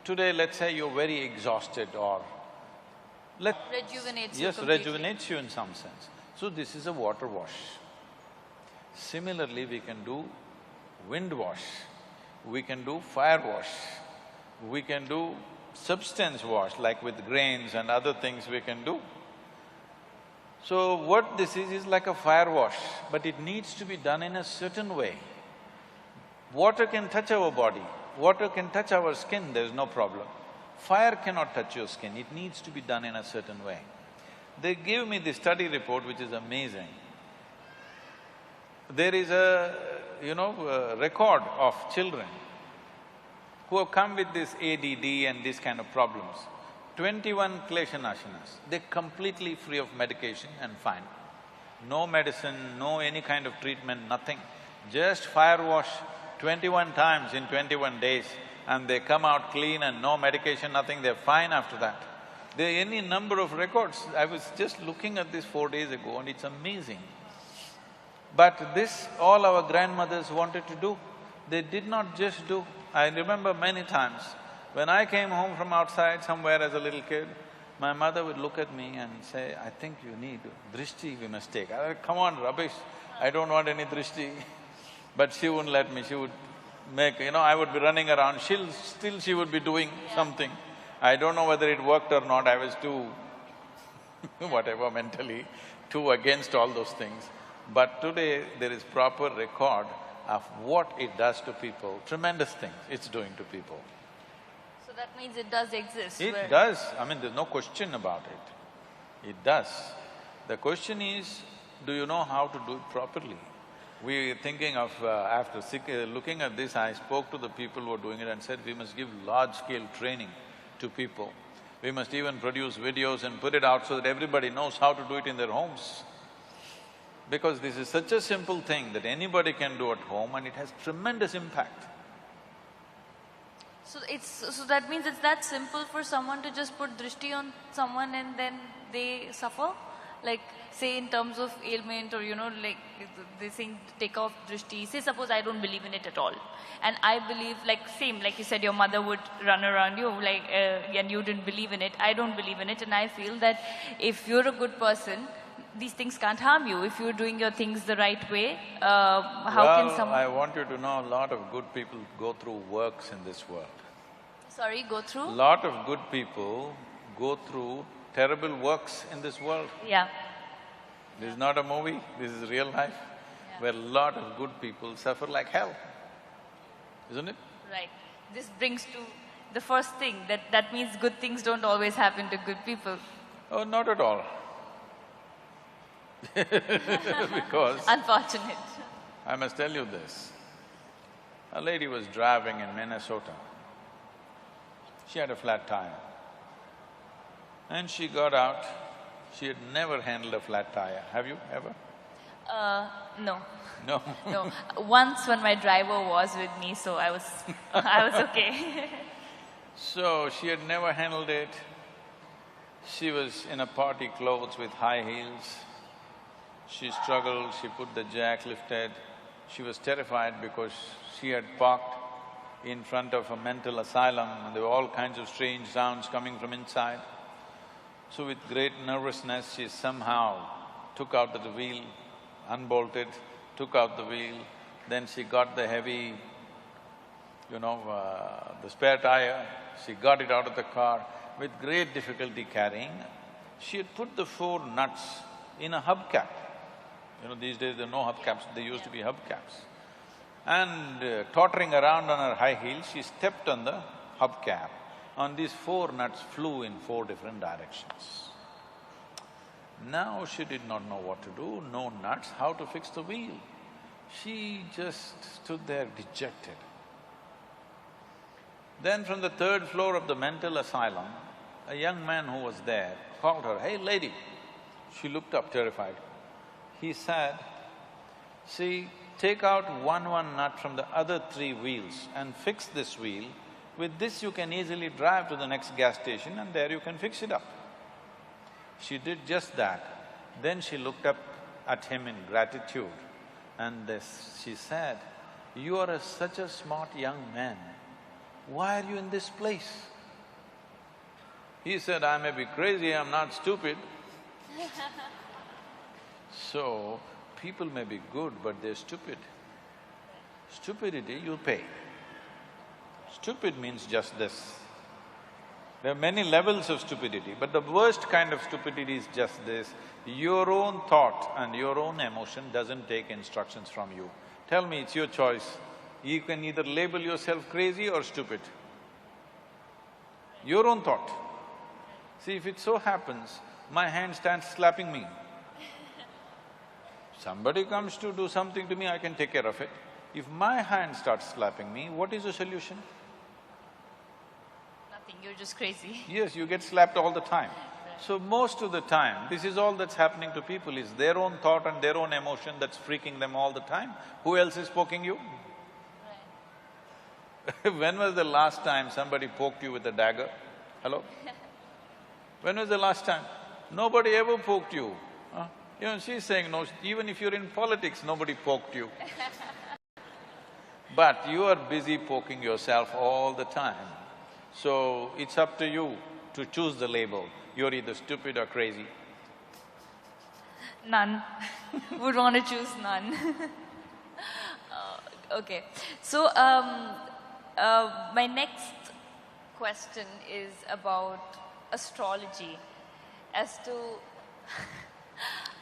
today let's say you're very exhausted or… Rejuvenates you Yes, completely. rejuvenates you in some sense. So this is a water wash. Similarly, we can do wind wash, we can do fire wash, we can do substance wash, like with grains and other things we can do. So what this is like a fire wash, but it needs to be done in a certain way. Water can touch our body, water can touch our skin, there's no problem. Fire cannot touch your skin, it needs to be done in a certain way. They gave me this study report which is amazing. There is a record of children who have come with this ADD and these kind of problems. 21 Kleshanashanas, they're completely free of medication and fine. No medicine, no any kind of treatment, nothing. Just fire wash 21 times in 21 days and they come out clean and no medication, nothing, they're fine after that. There are any number of records. I was just looking at this 4 days ago and it's amazing. But this, all our grandmothers wanted to do. They did not just do. I remember many times, when I came home from outside somewhere as a little kid, my mother would look at me and say, I think you need drishti we must take. I said, come on, rubbish, I don't want any drishti. But she wouldn't let me, she would make… I would be running around, still she would be doing something. I don't know whether it worked or not, I was too whatever mentally, too against all those things. But today there is proper record of what it does to people, tremendous things it's doing to people. So that means it does exist. It does, I mean there's no question about it. It does. The question is, do you know how to do it properly? We are thinking of… after looking at this, I spoke to the people who are doing it and said, we must give large-scale training to people. We must even produce videos and put it out so that everybody knows how to do it in their homes. Because this is such a simple thing that anybody can do at home and it has tremendous impact. So that means it's that simple for someone to just put drishti on someone and then they suffer? Like, say in terms of ailment or like they saying take off drishti, say suppose I don't believe in it at all. And I believe, like same, like you said, your mother would run around you and you didn't believe in it, I don't believe in it, and I feel that if you're a good person, these things can't harm you. If you're doing your things the right way, how can someone… I want you to know, a lot of good people go through works in this world. Sorry, go through? A lot of good people go through terrible works in this world. Yeah. This is not a movie, this is real life, where a lot of good people suffer like hell, isn't it? Right. This brings to the first thing, that means good things don't always happen to good people. Oh, not at all. Because… Unfortunate. I must tell you this. A lady was driving in Minnesota. She had a flat tire. And she got out. She had never handled a flat tire. Have you ever? No. No? No. Once when my driver was with me, so I was okay. So, she had never handled it. She was in a party clothes with high heels. She struggled, she put the jack lifted. She was terrified because she had parked in front of a mental asylum and there were all kinds of strange sounds coming from inside. So with great nervousness, she somehow took out the wheel, unbolted, took out the wheel, then she got the heavy, the spare tire, she got it out of the car with great difficulty carrying. She had put the 4 nuts in a hubcap. These days there are no hubcaps, they used to be hubcaps. And tottering around on her high heels, she stepped on the hubcap. And these 4 nuts flew in 4 different directions. Now she did not know what to do, no nuts, how to fix the wheel. She just stood there dejected. Then from the 3rd floor of the mental asylum, a young man who was there called her, "Hey lady." She looked up terrified. He said, "See, take out one nut from the other 3 wheels and fix this wheel. With this you can easily drive to the next gas station and there you can fix it up." She did just that. Then she looked up at him in gratitude and she said, "You are such a smart young man. Why are you in this place?" He said, "I may be crazy, I'm not stupid." So, people may be good, but they're stupid. Stupidity, you pay. Stupid means just this. There are many levels of stupidity, but the worst kind of stupidity is just this. Your own thought and your own emotion doesn't take instructions from you. Tell me, it's your choice. You can either label yourself crazy or stupid. Your own thought. See, if it so happens, my hand starts slapping me. Somebody comes to do something to me, I can take care of it. If my hand starts slapping me, what is the solution? Nothing, you're just crazy. Yes, you get slapped all the time. So most of the time, this is all that's happening to people, is their own thought and their own emotion that's freaking them all the time. Who else is poking you? Right. When was the last time somebody poked you with a dagger? Hello? When was the last time? Nobody ever poked you. Huh? You know, she's saying, no, even if you're in politics, nobody poked you. But you are busy poking yourself all the time. So, it's up to you to choose the label. You're either stupid or crazy. None. Would want to choose none. Okay. So, my next question is about astrology. As to…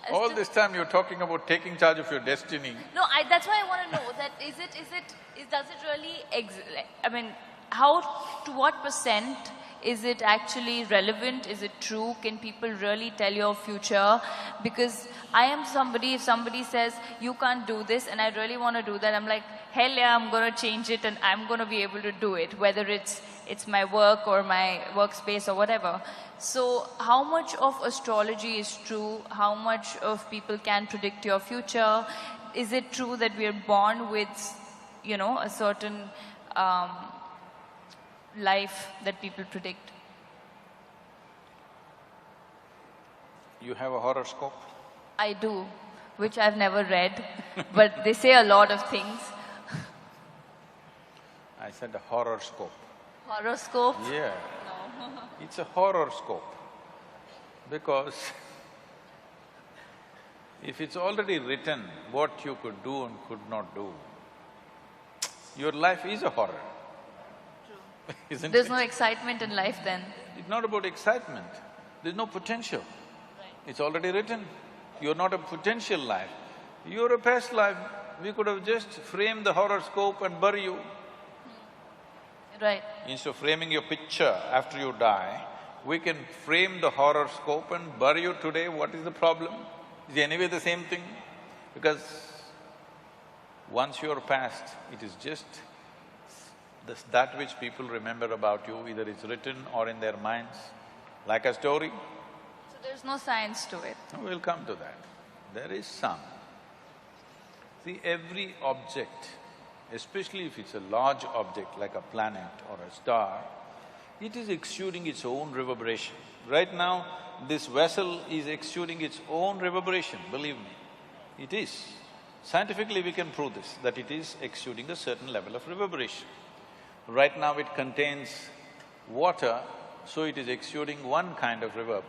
All this time you're talking about taking charge of your destiny. No, that's why I want to know that does it really I mean, how… to what percent is it actually relevant? Is it true? Can people really tell your future? Because I am somebody, if somebody says, you can't do this and I really want to do that, I'm like, hell yeah, I'm gonna change it and I'm gonna be able to do it, whether it's my work or my workspace or whatever. So, how much of astrology is true? How much of people can predict your future? Is it true that we are born with, you know, a certain life that people predict? You have a horoscope? I do, which I've never read, but they say a lot of things. I said a horoscope. Horoscope? Yeah. No. It's a horoscope because if it's already written what you could do and could not do, your life is a horror. True. Isn't There's it? no excitement in life then. It's not about excitement, there's no potential. Right. It's already written. You're not a potential life. You're a past life. We could have just framed the horoscope and bury you. Right. Instead of framing your picture after you die, we can frame the horoscope and bury you today. What is the problem? Is it anyway the same thing? Because once you're past, it is just that which people remember about you, either it's written or in their minds, like a story. So there's no science to it. We'll come to that. There is some. See, every object, especially if it's a large object like a planet or a star, it is exuding its own reverberation. Right now, this vessel is exuding its own reverberation, believe me. It is. Scientifically, we can prove this, that it is exuding a certain level of reverberation. Right now, it contains water, so it is exuding one kind of reverb.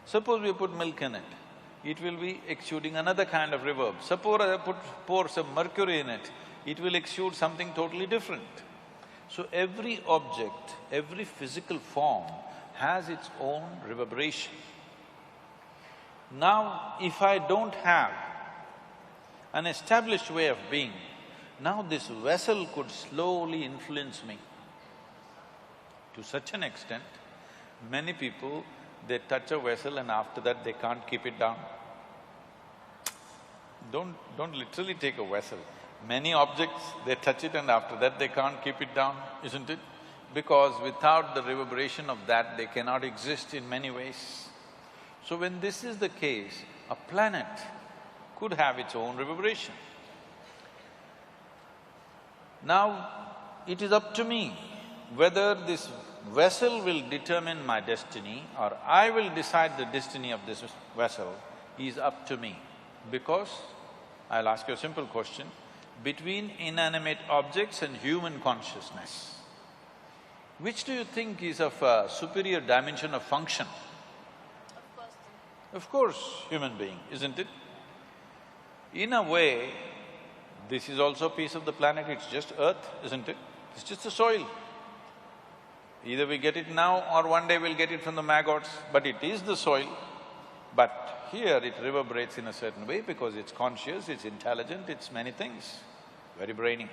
Suppose we put milk in it, it will be exuding another kind of reverb. Suppose I pour some mercury in it, it will exude something totally different. So every object, every physical form has its own reverberation. Now, if I don't have an established way of being, now this vessel could slowly influence me. To such an extent, many people, they touch a vessel and after that they can't keep it down. Don't literally take a vessel. Many objects, they touch it and after that they can't keep it down, isn't it? Because without the reverberation of that, they cannot exist in many ways. So when this is the case, a planet could have its own reverberation. Now, it is up to me whether this vessel will determine my destiny or I will decide the destiny of this vessel is up to me. Because, I'll ask you a simple question, between inanimate objects and human consciousness, which do you think is of a superior dimension of function? Of course, human being, isn't it? In a way, This is also a piece of the planet, it's just earth, isn't it? It's just the soil. Either we get it now or one day we'll get it from the maggots, but it is the soil. But here it reverberates in a certain way because it's conscious, it's intelligent, it's many things, very brainy.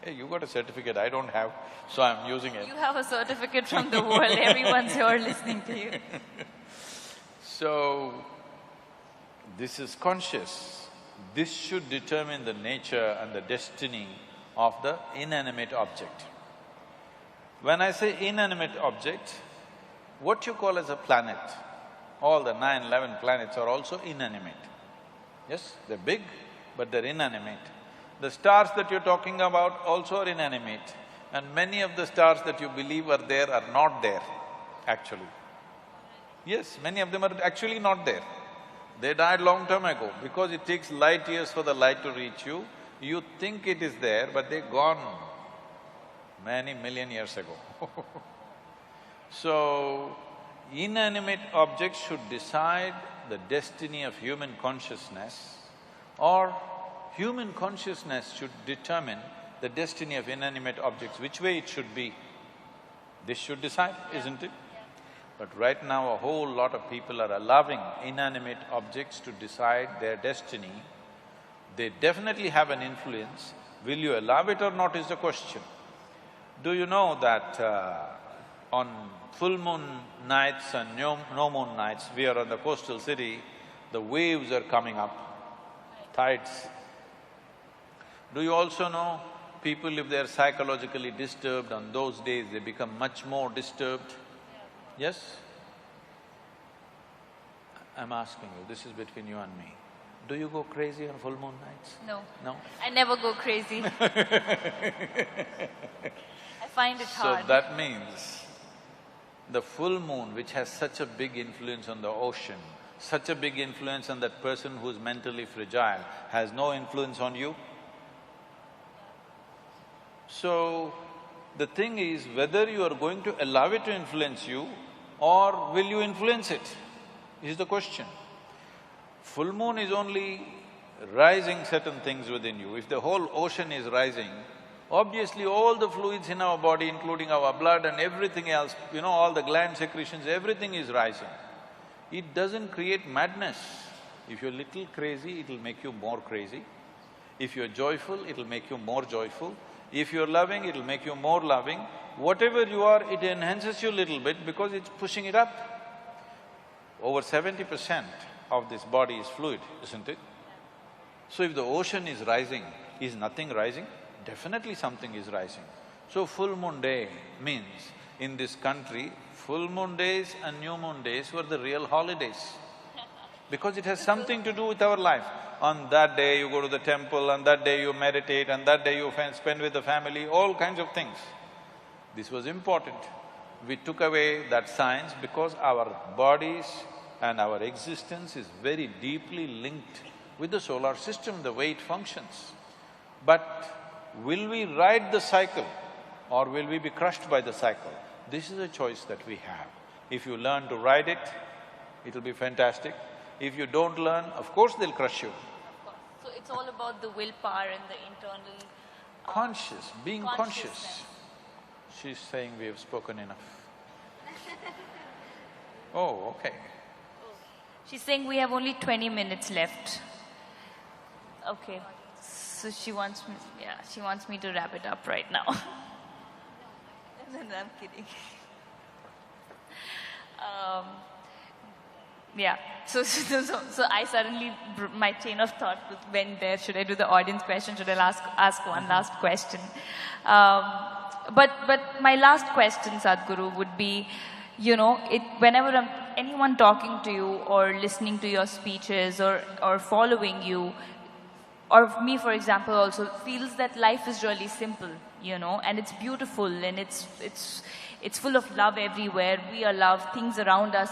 Hey, you got a certificate, I don't have, so I'm using it. You have a certificate from the world, everyone's here listening to you. So, this is conscious. This should determine the nature and the destiny of the inanimate object. When I say inanimate object, what you call as a planet, all the 9, 11 planets are also inanimate. Yes, they're big, but they're inanimate. The stars that you're talking about also are inanimate, and many of the stars that you believe are there are not there, actually. Yes, many of them are actually not there. They died long time ago. Because it takes light years for the light to reach you, you think it is there, but they're gone many million years ago. So, inanimate objects should decide the destiny of human consciousness, or human consciousness should determine the destiny of inanimate objects, which way it should be. This should decide, isn't it? But right now, a whole lot of people are allowing inanimate objects to decide their destiny. They definitely have an influence. Will you allow it or not is the question. Do you know that on full moon nights and no moon nights, we are on the coastal city, the waves are coming up, tides. Do you also know, people, if they're psychologically disturbed, on those days they become much more disturbed? Yes? I'm asking you, this is between you and me. Do you go crazy on full moon nights? No. No? I never go crazy. I find it hard. So that means the full moon, which has such a big influence on the ocean, such a big influence on that person who's mentally fragile, has no influence on you? So, the thing is whether you are going to allow it to influence you or will you influence it, is the question. Full moon is only rising certain things within you. If the whole ocean is rising, obviously all the fluids in our body, including our blood and everything else, all the gland secretions, everything is rising. It doesn't create madness. If you're little crazy, it'll make you more crazy. If you're joyful, it'll make you more joyful. If you're loving, it'll make you more loving. Whatever you are, it enhances you a little bit because it's pushing it up. Over 70% of this body is fluid, isn't it? So if the ocean is rising, is nothing rising? Definitely something is rising. So full moon day means, in this country, full moon days and new moon days were the real holidays. Because it has something to do with our life. On that day you go to the temple, on that day you meditate, on that day you spend with the family, all kinds of things. This was important. We took away that science because our bodies and our existence is very deeply linked with the solar system, the way it functions. But will we ride the cycle or will we be crushed by the cycle? This is a choice that we have. If you learn to ride it, it'll be fantastic. If you don't learn, of course they'll crush you. Of course. So it's all about the willpower and the internal… Conscious, being conscious. She's saying we have spoken enough. Oh, okay. She's saying we have only 20 minutes left. Okay. So she wants me to wrap it up right now. I'm kidding. Yeah, so I suddenly… my chain of thought went there, should I do the audience question, should I ask one last question? But my last question, Sadhguru, would be, whenever anyone talking to you or listening to your speeches or following you, or me for example also, feels that life is really simple, and it's beautiful and it's full of love everywhere. We are love, things around us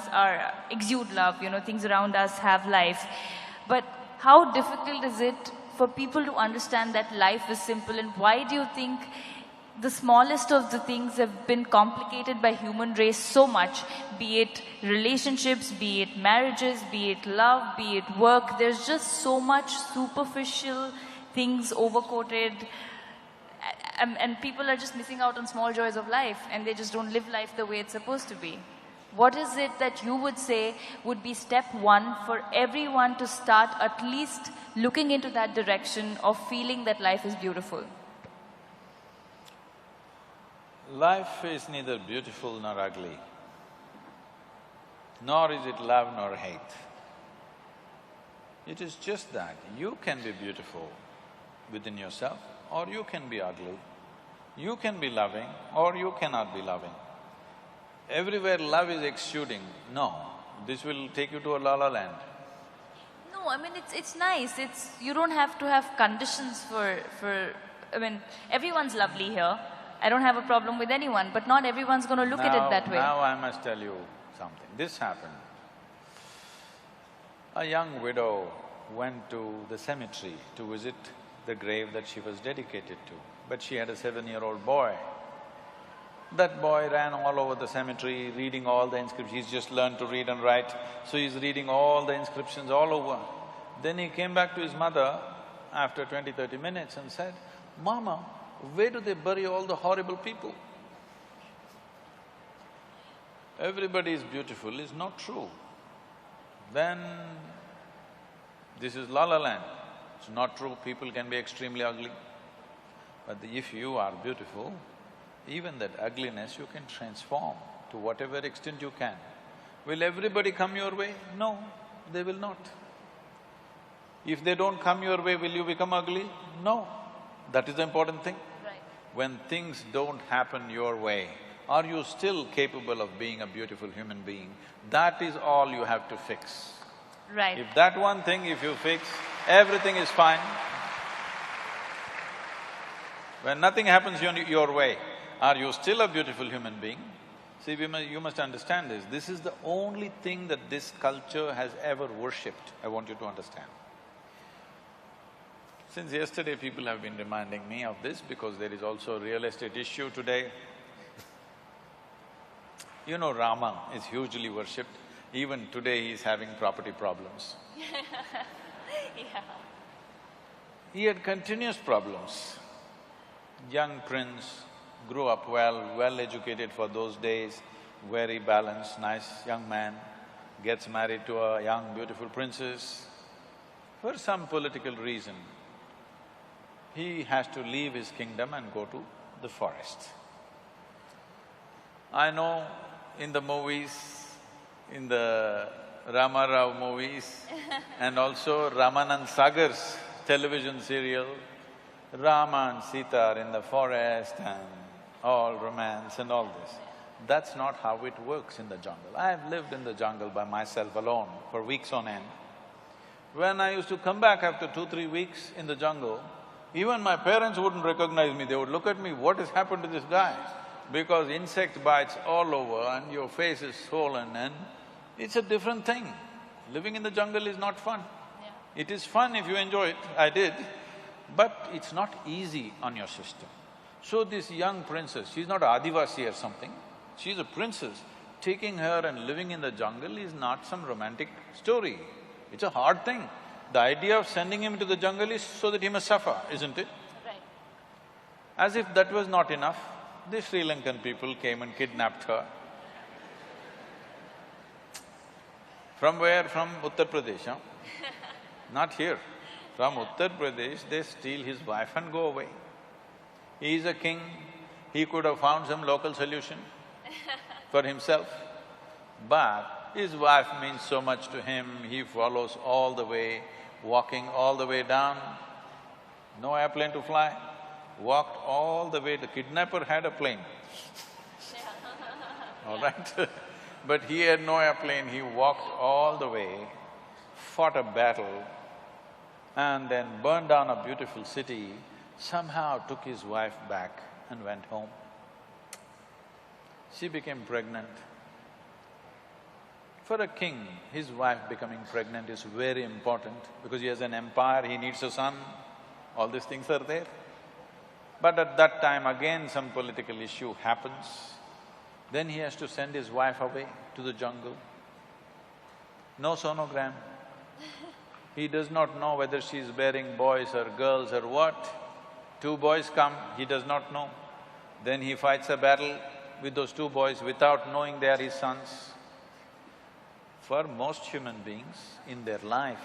exude love, things around us have life. But how difficult is it for people to understand that life is simple, and why do you think the smallest of the things have been complicated by human race so much, be it relationships, be it marriages, be it love, be it work. There's just so much superficial things overcoated, and people are just missing out on small joys of life, and they just don't live life the way it's supposed to be. What is it that you would say would be step one for everyone to start at least looking into that direction of feeling that life is beautiful? Life is neither beautiful nor ugly, nor is it love nor hate. It is just that you can be beautiful within yourself, or you can be ugly. You can be loving, or you cannot be loving. Everywhere love is exuding, no, this will take you to a la-la land. No, I mean, it's nice. You don't have to have conditions for, I mean, everyone's lovely here. I don't have a problem with anyone, but not everyone's gonna look at it that way. Now I must tell you something. This happened. A young widow went to the cemetery to visit the grave that she was dedicated to, but she had a 7-year-old boy. That boy ran all over the cemetery, reading all the inscriptions. He's just learned to read and write, so he's reading all the inscriptions all over. Then he came back to his mother after 20-30 minutes and said, "Mama, where do they bury all the horrible people?" Everybody is beautiful is not true. Then this is la-la land. It's not true, people can be extremely ugly. But if you are beautiful, even that ugliness you can transform to whatever extent you can. Will everybody come your way? No, they will not. If they don't come your way, will you become ugly? No. That is the important thing. Right. When things don't happen your way, are you still capable of being a beautiful human being? That is all you have to fix. Right. If that one thing if you fix, everything is fine. When nothing happens your way, are you still a beautiful human being? See, you must understand this. This is the only thing that this culture has ever worshipped, I want you to understand. Since yesterday, people have been reminding me of this because there is also a real estate issue today. You know, Rama is hugely worshipped. Even today, he is having property problems. Yeah. He had continuous problems. Young prince, grew up well-educated for those days, very balanced, nice young man, gets married to a young, beautiful princess. For some political reason, he has to leave his kingdom and go to the forest. I know in the movies, in the Rama Rao movies and also Ramanand Sagar's television serial, Rama and Sita are in the forest and all romance and all this. That's not how it works in the jungle. I've lived in the jungle by myself alone for weeks on end. When I used to come back after 2-3 weeks in the jungle, even my parents wouldn't recognize me, they would look at me, what has happened to this guy? Because insect bites all over and your face is swollen and it's a different thing. Living in the jungle is not fun. Yeah. It is fun if you enjoy it, I did, but it's not easy on your system. So this young princess, she's not Adivasi or something, she's a princess. Taking her and living in the jungle is not some romantic story. It's a hard thing. The idea of sending him to the jungle is so that he must suffer, isn't it? Right. As if that was not enough, the Sri Lankan people came and kidnapped her. From where? From Uttar Pradesh, huh? Not here. From Uttar Pradesh, they steal his wife and go away. He is a king, he could have found some local solution for himself, but his wife means so much to him, he follows all the way, walking all the way down, no airplane to fly, walked all the way, the kidnapper had a plane, all right? But he had no airplane, he walked all the way, fought a battle, and then burned down a beautiful city, somehow took his wife back and went home. She became pregnant. For a king, his wife becoming pregnant is very important because he has an empire, he needs a son, all these things are there. But at that time again some political issue happens, then he has to send his wife away to the jungle. No sonogram. He does not know whether she is bearing boys or girls or what. Two boys come, he does not know. Then he fights a battle with those two boys without knowing they are his sons. For most human beings in their life,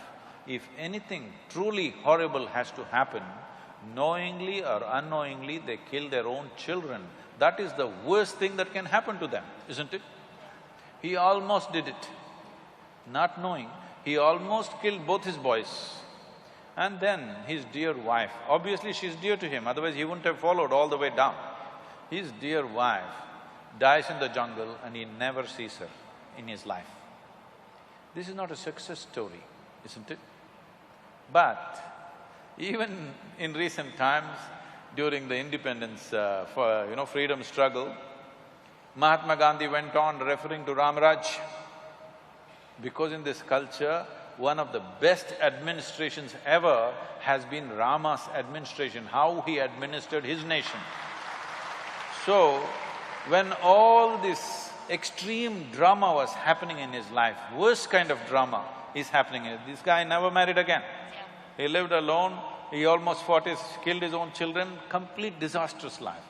if anything truly horrible has to happen, knowingly or unknowingly they kill their own children. That is the worst thing that can happen to them, isn't it? He almost did it, not knowing. He almost killed both his boys. And then his dear wife, obviously she's dear to him, otherwise he wouldn't have followed all the way down. His dear wife dies in the jungle and he never sees her in his life. This is not a success story, isn't it? But even in recent times, during the independence freedom struggle, Mahatma Gandhi went on referring to Ramaraj, because in this culture, one of the best administrations ever has been Rama's administration, how he administered his nation. So, when all this extreme drama was happening in his life, worst kind of drama is happening in it. This guy never married again. He lived alone, he almost killed his own children, complete disastrous life.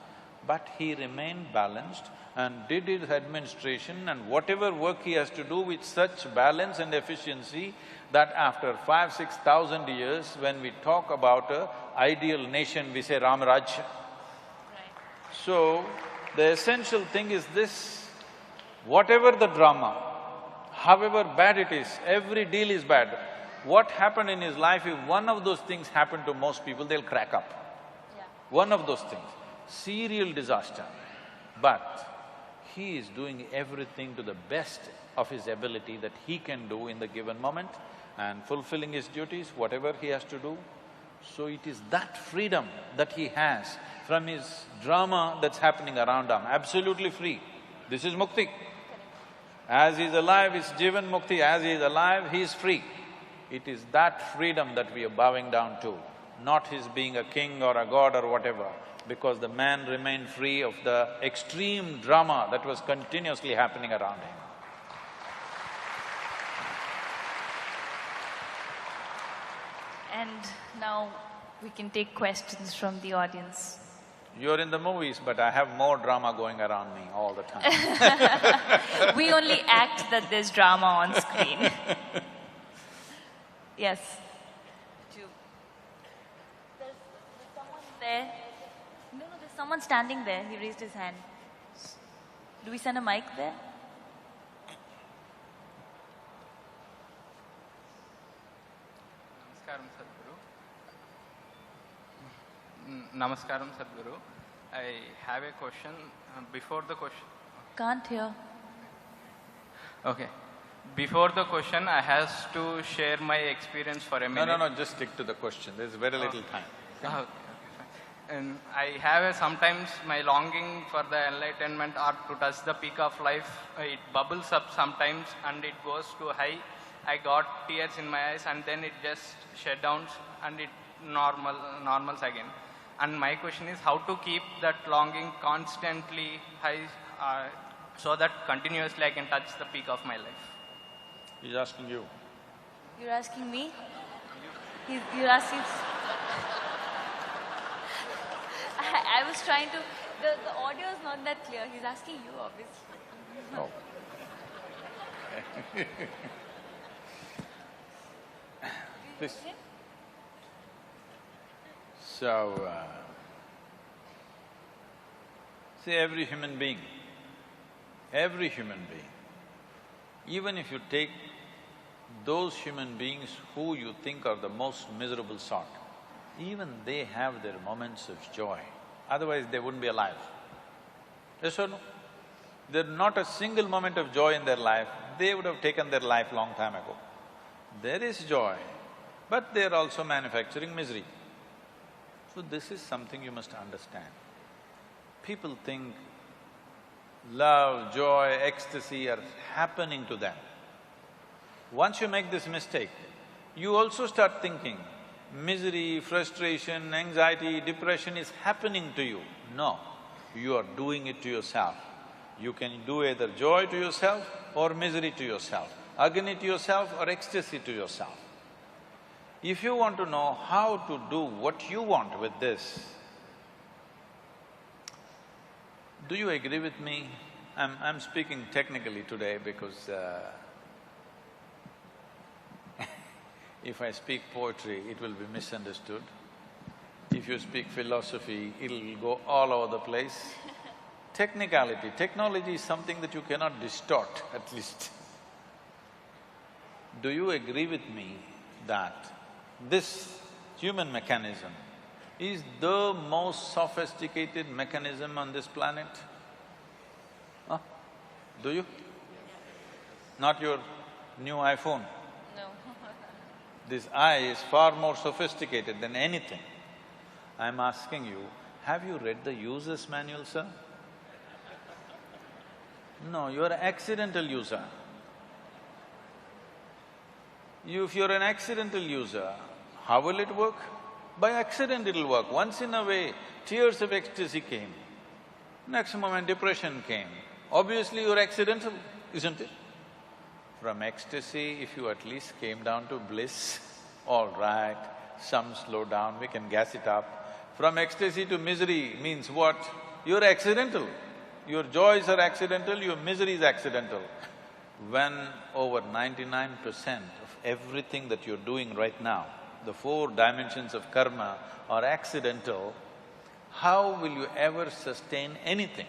But he remained balanced and did his administration and whatever work he has to do with such balance and efficiency that after 5,000–6,000 years, when we talk about a ideal nation, we say Ramaraj. Right. So, the essential thing is this: whatever the drama, however bad it is, every deal is bad. What happened in his life, if one of those things happened to most people, they'll crack up. Yeah. One of those things, serial disaster. But he is doing everything to the best of his ability that he can do in the given moment and fulfilling his duties, whatever he has to do. So it is that freedom that he has from his drama that's happening around him, absolutely free. This is mukti. As he is alive, is Jivan Mukti, as he is alive, he is free. It is that freedom that we are bowing down to, not his being a king or a god or whatever, because the man remained free of the extreme drama that was continuously happening around him. And now we can take questions from the audience. You're in the movies, but I have more drama going around me all the time. We only act that there's drama on screen. Yes. There's someone there. No, there's someone standing there. He raised his hand. Do we send a mic there? Namaskaram, Sadhguru. I have a question. Before the question… Can't hear. Okay. Before the question, I have to share my experience for a minute. No, just stick to the question. There's very little time. Okay, fine. And I have sometimes my longing for the enlightenment or to touch the peak of life. It bubbles up sometimes and it goes too high. I got tears in my eyes and then it just shut down and it normals again. And my question is how to keep that longing constantly high so that continuously I can touch the peak of my life. He's asking you. You're asking me? You're asking… I was trying to… The audio is not that clear. He's asking you, obviously. Oh. Please. So, see, every human being, even if you take those human beings who you think are the most miserable sort, even they have their moments of joy, otherwise they wouldn't be alive. Yes or no? There's not a single moment of joy in their life, they would have taken their life long time ago. There is joy, but they're also manufacturing misery. So this is something you must understand. People think love, joy, ecstasy are happening to them. Once you make this mistake, you also start thinking, misery, frustration, anxiety, depression is happening to you. No, you are doing it to yourself. You can do either joy to yourself or misery to yourself, agony to yourself or ecstasy to yourself. If you want to know how to do what you want with this, do you agree with me? I'm speaking technically today because if I speak poetry, it will be misunderstood. If you speak philosophy, it'll go all over the place. Technicality, technology is something that you cannot distort, at least. Do you agree with me that this human mechanism is the most sophisticated mechanism on this planet? Huh? Do you? Not your new iPhone. No. This eye is far more sophisticated than anything. I'm asking you, have you read the user's manual, sir? No, you're an accidental user. If you're an accidental user, how will it work? By accident it'll work. Once in a way, tears of ecstasy came. Next moment depression came. Obviously you're accidental, isn't it? From ecstasy, if you at least came down to bliss, all right, some slow down, we can gas it up. From ecstasy to misery means what? You're accidental. Your joys are accidental, your misery is accidental. When over 99% of everything that you're doing right now, the four dimensions of karma are accidental, how will you ever sustain anything?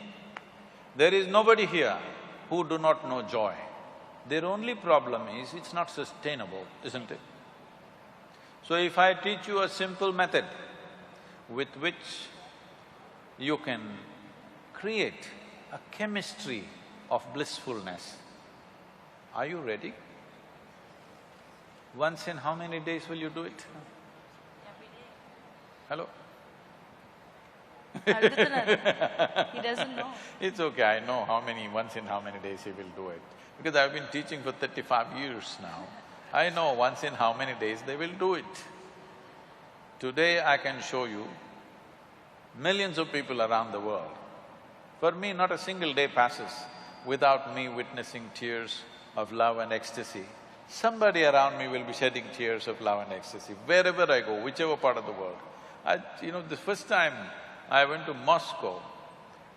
There is nobody here who do not know joy. Their only problem is it's not sustainable, isn't it? So if I teach you a simple method with which you can create a chemistry of blissfulness, are you ready? Once in how many days will you do it? Hello? He doesn't know. It's okay, I know once in how many days he will do it. Because I've been teaching for 35 years now. I know once in how many days they will do it. Today I can show you millions of people around the world. For me, not a single day passes without me witnessing tears of love and ecstasy. Somebody around me will be shedding tears of love and ecstasy, wherever I go, whichever part of the world. The first time I went to Moscow,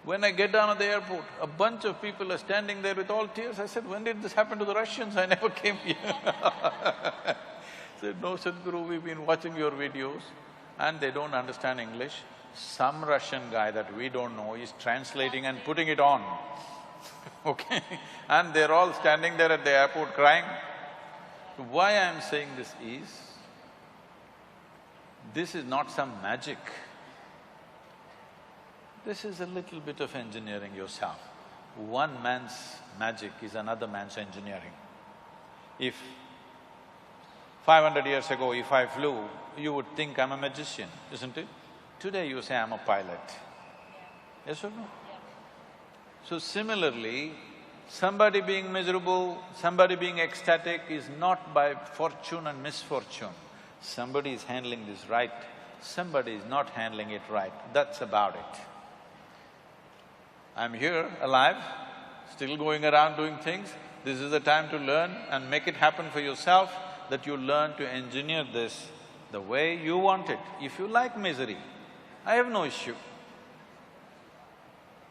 when I get down at the airport, a bunch of people are standing there with all tears. I said, when did this happen to the Russians? I never came here. Said, no, Sadhguru, we've been watching your videos and they don't understand English. Some Russian guy that we don't know is translating and putting it on, okay? And they're all standing there at the airport crying. Why I'm saying this is not some magic. This is a little bit of engineering yourself. One man's magic is another man's engineering. If 500 years ago, if I flew, you would think I'm a magician, isn't it? Today you say I'm a pilot. Yes or no? So similarly, somebody being miserable, somebody being ecstatic is not by fortune and misfortune. Somebody is handling this right, somebody is not handling it right, that's about it. I'm here, alive, still going around doing things. This is the time to learn and make it happen for yourself, that you learn to engineer this the way you want it. If you like misery, I have no issue.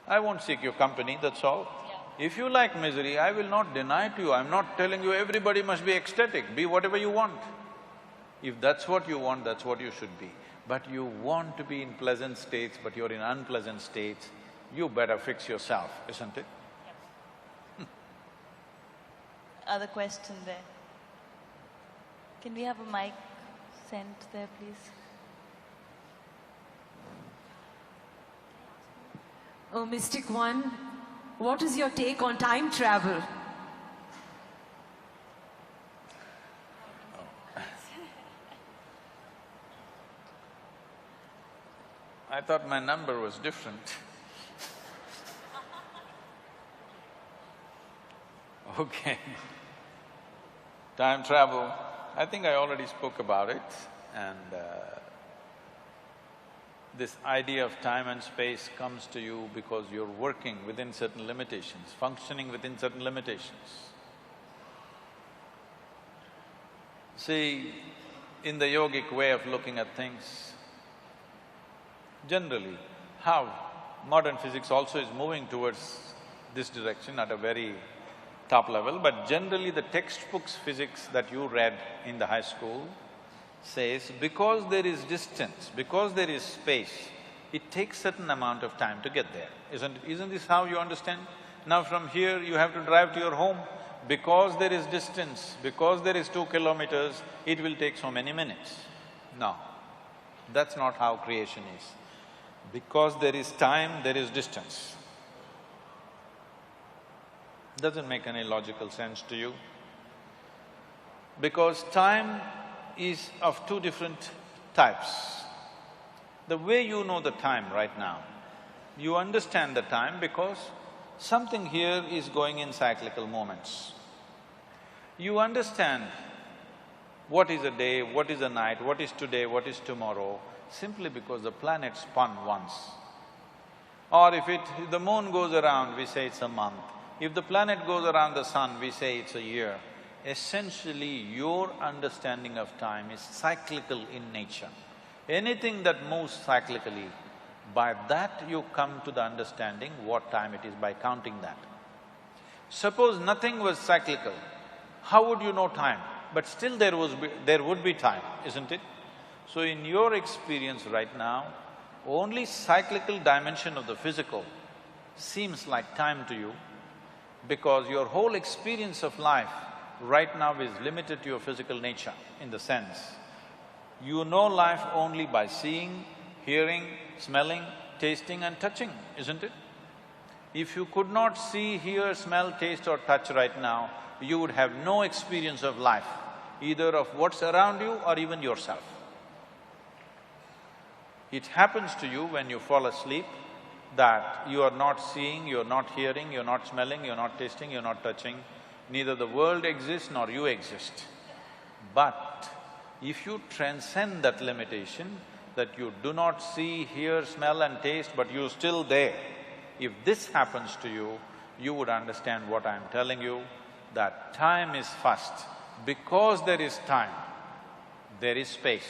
I won't seek your company, that's all. If you like misery, I will not deny to you. I'm not telling you everybody must be ecstatic, be whatever you want. If that's what you want, that's what you should be. But you want to be in pleasant states, but you're in unpleasant states, you better fix yourself, isn't it? Other question there. Can we have a mic sent there, please? Oh, Mystic One, what is your take on time travel? I thought my number was different. Okay. Time travel, I think I already spoke about it. and this idea of time and space comes to you because you're working within certain limitations, functioning within certain limitations. See, in the yogic way of looking at things, generally, how modern physics also is moving towards this direction at a very top level, but generally the textbooks physics that you read in the high school says because there is distance, because there is space, it takes certain amount of time to get there. Isn't this how you understand? Now from here you have to drive to your home. Because there is distance, because there is 2 kilometers, it will take so many minutes. No, that's not how creation is. Because there is time, there is distance. Doesn't make any logical sense to you. Because time is of 2 different types. The way you know the time right now, you understand the time because something here is going in cyclical moments. You understand what is a day, what is a night, what is today, what is tomorrow, simply because the planet spun once. Or if the moon goes around, we say it's a month. If the planet goes around the sun, we say it's a year. Essentially, your understanding of time is cyclical in nature. Anything that moves cyclically, by that you come to the understanding what time it is, by counting that. Suppose nothing was cyclical, how would you know time? But still there would be time, isn't it? So in your experience right now, only cyclical dimension of the physical seems like time to you because your whole experience of life right now is limited to your physical nature in the sense you know life only by seeing, hearing, smelling, tasting and touching, isn't it? If you could not see, hear, smell, taste or touch right now, you would have no experience of life, either of what's around you or even yourself. It happens to you when you fall asleep that you are not seeing, you're not hearing, you're not smelling, you're not tasting, you're not touching, neither the world exists nor you exist. But if you transcend that limitation, that you do not see, hear, smell and taste, but you're still there, if this happens to you, you would understand what I'm telling you, that time is first. Because there is time, there is space.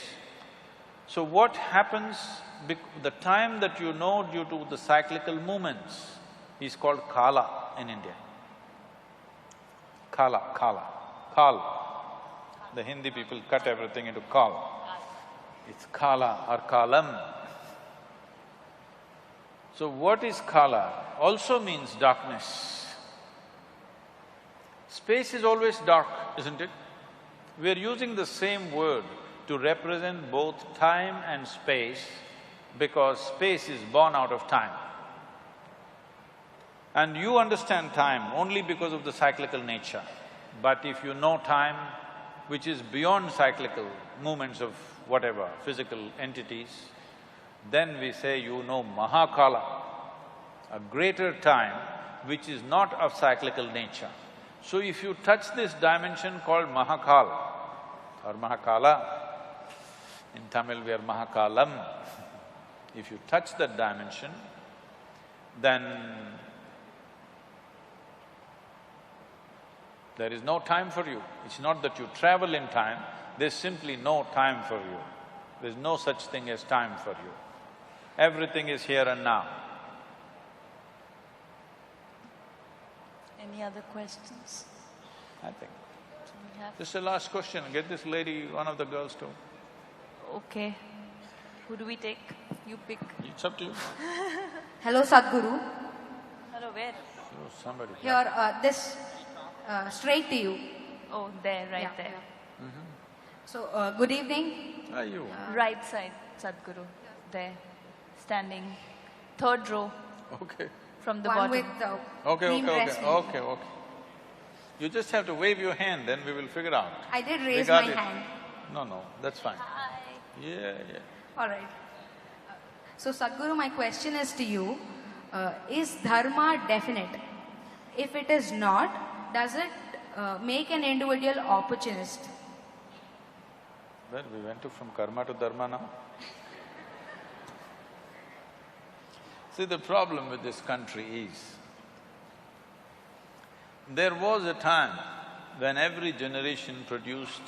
So what happens, the time that you know due to the cyclical movements is called kala in India. Kala. The Hindi people cut everything into kal. It's kala or kalam. So what is kala? Also means darkness. Space is always dark, isn't it? We're using the same word to represent both time and space because space is born out of time. And you understand time only because of the cyclical nature. But if you know time, which is beyond cyclical movements of whatever, physical entities, then we say you know Mahakala, a greater time which is not of cyclical nature. So if you touch this dimension called Mahakal or Mahakala, in Tamil we are Mahakalam, if you touch that dimension, then there is no time for you. It's not that you travel in time, there's simply no time for you. There's no such thing as time for you. Everything is here and now. Any other questions? I think. Do we have? This is the last question. Get this lady, one of the girls too. Okay. Who do we take? You pick. It's up to you. Hello, Sadhguru. Hello, where? Oh, somebody. Here, straight to you. Oh, there, right Yeah, there. yeah. So, good evening. Are you? Right side, Sadhguru. There, standing, 3rd row Okay. from the One bottom. with cream dress. Okay. You just have to wave your hand, then we will figure out. I did We raise got my it. hand. No, that's fine. Hi. Yeah. All right. So, Sadhguru, my question is to you, is dharma definite? If it is not, does it make an individual opportunist? Well, we went from karma to dharma now. See, the problem with this country is, there was a time when every generation produced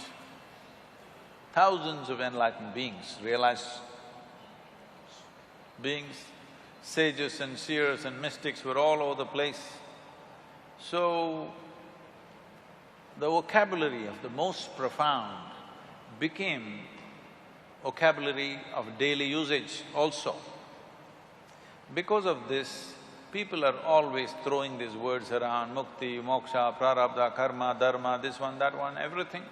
thousands of enlightened beings, realized beings, sages and seers and mystics were all over the place. So, the vocabulary of the most profound became vocabulary of daily usage also. Because of this, people are always throwing these words around, mukti, moksha, prarabdha, karma, dharma, this one, that one, everything,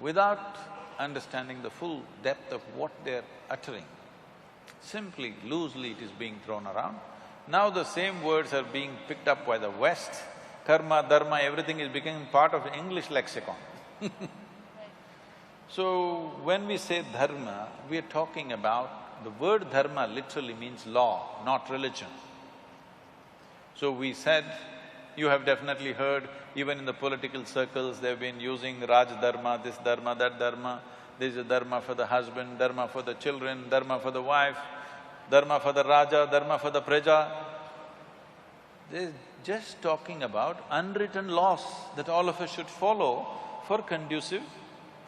without understanding the full depth of what they're uttering. Simply, loosely it is being thrown around. Now the same words are being picked up by the West. Karma, dharma, everything is becoming part of English lexicon. So, when we say dharma, we are talking about… the word dharma literally means law, not religion. So we said, you have definitely heard, even in the political circles, they've been using Raj Dharma, this Dharma, that Dharma. There's a Dharma for the husband, Dharma for the children, Dharma for the wife, Dharma for the Raja, Dharma for the Praja. They're just talking about unwritten laws that all of us should follow for conducive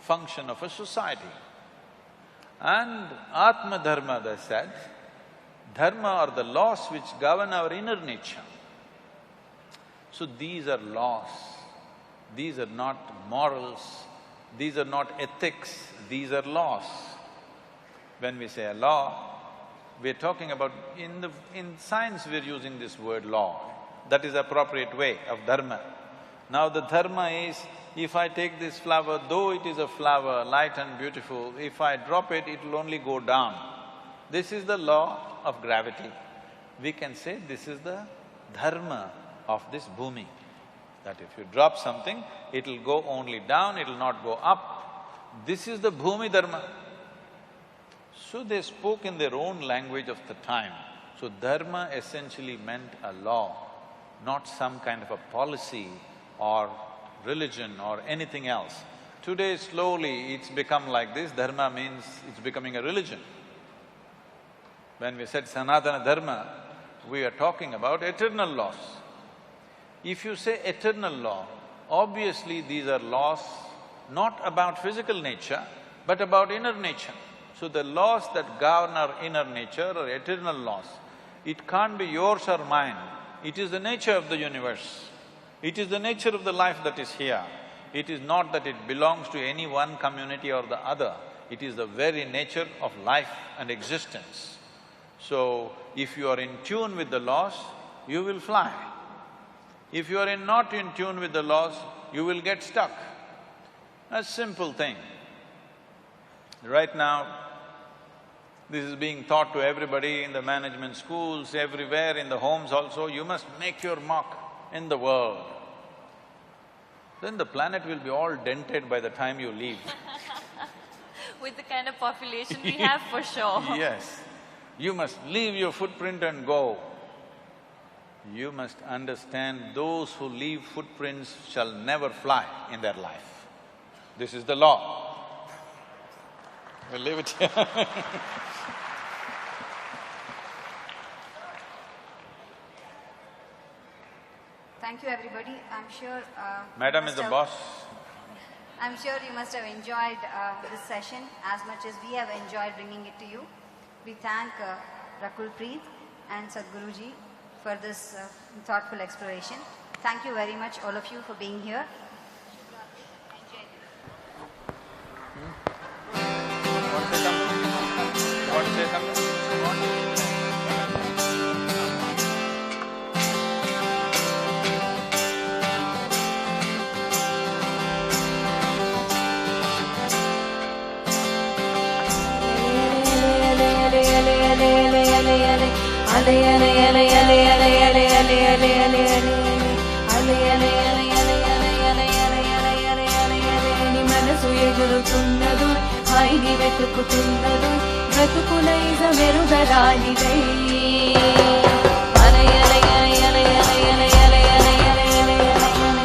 function of a society. And Atma Dharma, they said, dharma are the laws which govern our inner nature. So these are laws, these are not morals, these are not ethics, these are laws. When we say a law, we're talking about… in science we're using this word law. That is the appropriate way of dharma. Now the dharma is, if I take this flower, though it is a flower, light and beautiful, if I drop it, it will only go down. This is the law of gravity. We can say this is the dharma of this bhumi, that if you drop something, it'll go only down, it'll not go up. This is the bhumi dharma. So they spoke in their own language of the time. So dharma essentially meant a law, not some kind of a policy or religion or anything else. Today slowly it's become like this, dharma means it's becoming a religion. When we said Sanatana Dharma, we are talking about eternal laws. If you say eternal law, obviously these are laws not about physical nature, but about inner nature. So the laws that govern our inner nature are eternal laws. It can't be yours or mine, it is the nature of the universe. It is the nature of the life that is here. It is not that it belongs to any one community or the other, it is the very nature of life and existence. So, if you are in tune with the laws, you will fly. If you are not in tune with the laws, you will get stuck. A simple thing. Right now, this is being taught to everybody in the management schools, everywhere, in the homes also, you must make your mark in the world. Then the planet will be all dented by the time you leave. With the kind of population we have, for sure. Yes. You must leave your footprint and go. You must understand those who leave footprints shall never fly in their life. This is the law. We'll leave it here. Thank you, everybody. I'm sure… Madam is the boss. I'm sure you must have enjoyed this session as much as we have enjoyed bringing it to you. We thank Rakul Preet and Sadhguruji for this thoughtful exploration. Thank you very much, all of you, for being here. Want to say something? Want to say something? మనసు ఎగురుతున్నదు హాయిని వెతుకుతున్నదు బ్రతుకులైజ మెరుగరానిదై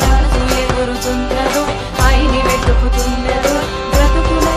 మనసు ఎగురుతున్నదు హాయిని వెతుకుతున్నదు బ్రతుకులైజ